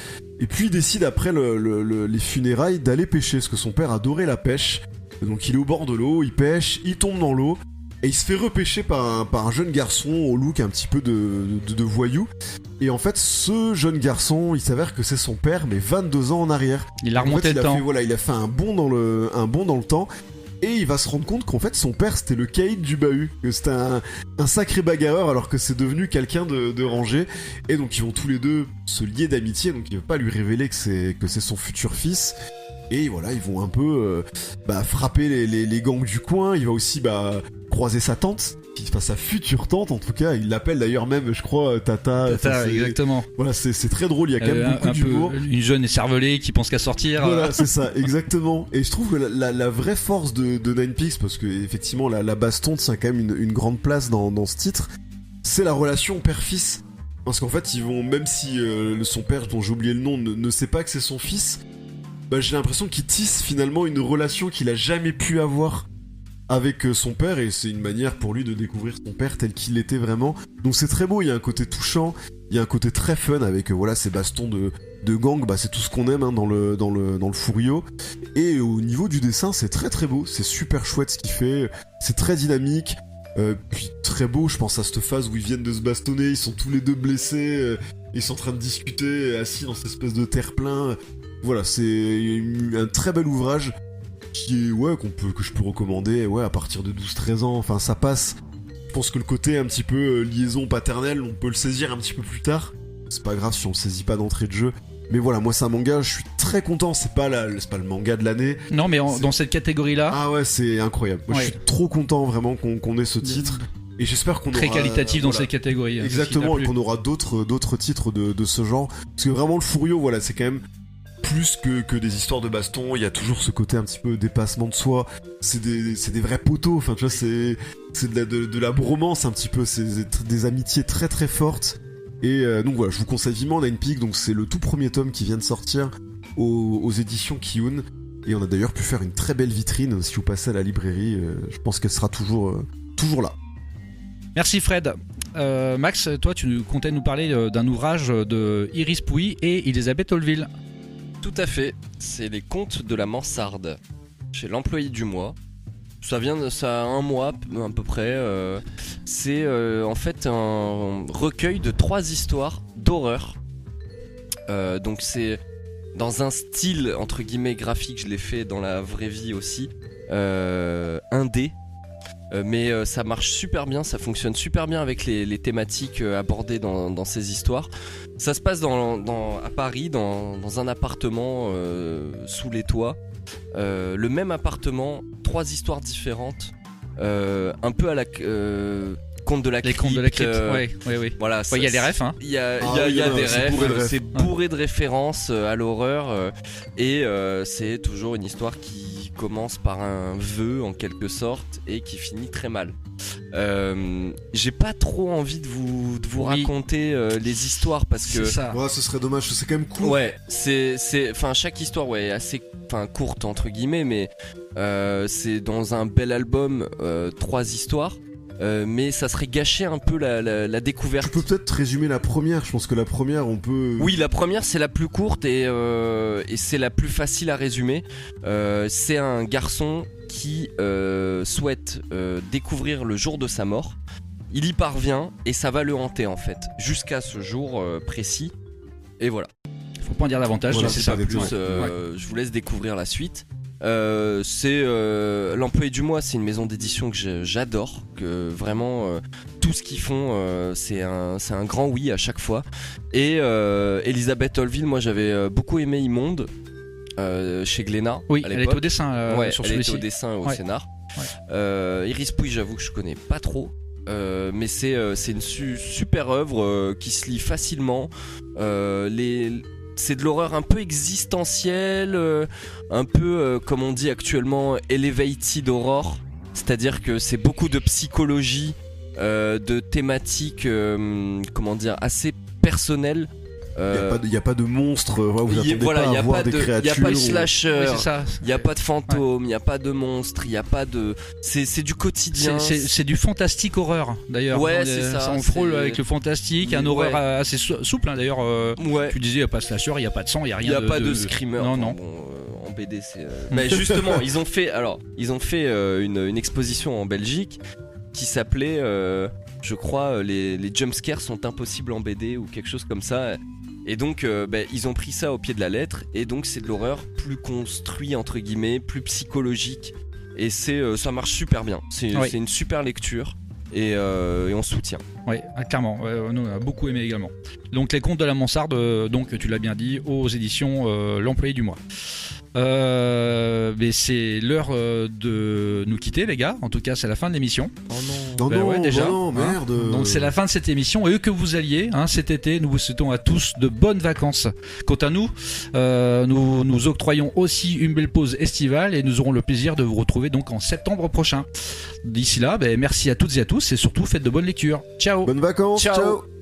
Et puis il décide après les funérailles d'aller pêcher parce que son père adorait la pêche. Donc il est au bord de l'eau, il pêche, il tombe dans l'eau et il se fait repêcher par un jeune garçon au look un petit peu de voyou. Et en fait, ce jeune garçon, il s'avère que c'est son père, mais 22 ans en arrière.
Il a remonté le temps.
Il a fait un bond dans le temps. Et il va se rendre compte qu'en fait son père c'était le caïd du bahut, que c'était un sacré bagarreur alors que c'est devenu quelqu'un de rangé. Et donc ils vont tous les deux se lier d'amitié, donc il veut pas lui révéler que c'est son futur fils. Et voilà, ils vont un peu frapper les gangs du coin. Il va aussi croiser sa tante, sa future tante en tout cas. Il l'appelle d'ailleurs même, je crois, Tata.
Exactement.
Voilà, c'est très drôle, il y a quand même beaucoup d'humour.
Une jeune écervelée qui pense qu'à sortir.
Voilà, c'est ça, exactement. Et je trouve que la vraie force de Nine Pigs, parce que effectivement la baston tient quand même une grande place dans ce titre, c'est la relation père-fils. Parce qu'en fait, ils vont, même si son père, dont j'ai oublié le nom, ne sait pas que c'est son fils, j'ai l'impression qu'il tisse finalement une relation qu'il a jamais pu avoir avec son père, et c'est une manière pour lui de découvrir son père tel qu'il était vraiment. Donc c'est très beau, il y a un côté touchant, il y a un côté très fun avec ces bastons de gang, c'est tout ce qu'on aime dans le Furio. Et au niveau du dessin, c'est très très beau, c'est super chouette ce qu'il fait, c'est très dynamique. Puis très beau, je pense à cette phase où ils viennent de se bastonner, ils sont tous les deux blessés, ils sont en train de discuter, assis dans cette espèce de terre-plein. Voilà, c'est un très bel ouvrage qui est, que je peux recommander, à partir de 12-13 ans, enfin ça passe. Je pense que le côté un petit peu liaison paternelle, on peut le saisir un petit peu plus tard. C'est pas grave si on le saisit pas d'entrée de jeu. Mais voilà, moi c'est un manga, je suis très content, c'est pas le manga de l'année.
Non mais dans cette catégorie-là...
Ah ouais, c'est incroyable. Moi je suis trop content vraiment qu'on ait ce titre. Et j'espère qu'on
très qualitatif dans cette catégorie.
Exactement, et qu'on aura d'autres titres de ce genre. Parce que vraiment le Furio, voilà, c'est quand même plus que des histoires de baston. Il y a toujours ce côté un petit peu dépassement de soi. C'est des vrais poteaux, enfin tu vois, c'est de la bromance un petit peu, c'est des amitiés très très fortes. Et donc voilà, je vous conseille vivement Nine Pigs, donc c'est le tout premier tome qui vient de sortir aux éditions Kiyun. Et on a d'ailleurs pu faire une très belle vitrine, si vous passez à la librairie, je pense qu'elle sera toujours là.
Merci Fred. Max, toi tu comptais nous parler d'un ouvrage de Iris Pouy et Elisabeth Olville.
Tout à fait, c'est les Contes de la Mansarde. chez l'employé du mois. Ça a un mois à peu près. C'est en fait un recueil de 3 histoires d'horreur. Donc c'est dans un style entre guillemets graphique, je l'ai fait dans la vraie vie aussi, indé. Mais ça marche super bien, ça fonctionne super bien avec les thématiques abordées dans ces histoires. Ça se passe à Paris, dans un appartement sous les toits. Le même appartement, 3 histoires différentes, un peu à la conte de la crypte.
Les contes de la crypte, oui.
Voilà,
il y a des refs, hein.
Il y a des refs, c'est bourré de références à l'horreur, et c'est toujours une histoire qui commence par un vœu en quelque sorte et qui finit très mal. J'ai pas trop envie de vous raconter les histoires parce que
ouais, ce serait dommage, c'est quand même cool.
Ouais, chaque histoire est assez courte entre guillemets, mais c'est dans un bel album 3 histoires. Mais ça serait gâcher un peu la découverte.
Tu peux peut-être résumer la première. Je pense que la première, on peut.
Oui, la première c'est la plus courte et c'est la plus facile à résumer. C'est un garçon qui souhaite découvrir le jour de sa mort. Il y parvient et ça va le hanter en fait jusqu'à ce jour précis. Et voilà.
Faut pas en dire davantage.
Voilà,
c'est ça.
Je vous laisse découvrir la suite. C'est l'employé du mois, c'est une maison d'édition que j'adore, que vraiment tout ce qu'ils font c'est un grand oui à chaque fois. Et Elisabeth Holville, moi j'avais beaucoup aimé Immonde chez Glénat.
Oui,
à
elle était au dessin sur
elle
celui-ci.
était au dessin et au scénar. Iris Pouille, j'avoue que je connais pas trop. Mais c'est une super œuvre qui se lit facilement. C'est de l'horreur un peu existentielle, un peu comme on dit actuellement elevated horror, c'est-à-dire que c'est beaucoup de psychologie, de thématiques, assez personnelles.
Il n'y a pas de monstre, vous attendez pas à voir des créatures.
Il n'y a pas de slasher, il n'y a pas de fantôme, il n'y a pas de monstre, il n'y a pas de... C'est du quotidien.
C'est du fantastique horreur, d'ailleurs.
Ouais, c'est ça.
On frôle avec le fantastique, un horreur assez souple, hein, d'ailleurs. Tu disais, il n'y a pas de slasher, il n'y a pas de sang, il n'y a rien de...
Il n'y a pas de screamer.
Non.
En BD, c'est... Mais justement, ils ont fait une exposition en Belgique qui s'appelait, je crois, les jumpscares sont impossibles en BD ou quelque chose comme ça. Et donc ils ont pris ça au pied de la lettre, et donc c'est de l'horreur plus construit entre guillemets, plus psychologique, et ça marche super bien. C'est une super lecture, et on soutient.
Oui, clairement, nous on a beaucoup aimé également. Donc les contes de la mansarde, donc tu l'as bien dit, aux éditions l'employé du mois. Mais c'est l'heure de nous quitter, les gars. En tout cas, c'est la fin de l'émission.
Oh non,
déjà.
Non, merde.
Donc c'est la fin de cette émission, et que vous alliez cet été, nous vous souhaitons à tous de bonnes vacances. Quant à nous, nous octroyons aussi une belle pause estivale, et nous aurons le plaisir de vous retrouver donc en septembre prochain. D'ici là, merci à toutes et à tous, et surtout faites de bonnes lectures. Ciao.
Bonnes vacances.
Ciao.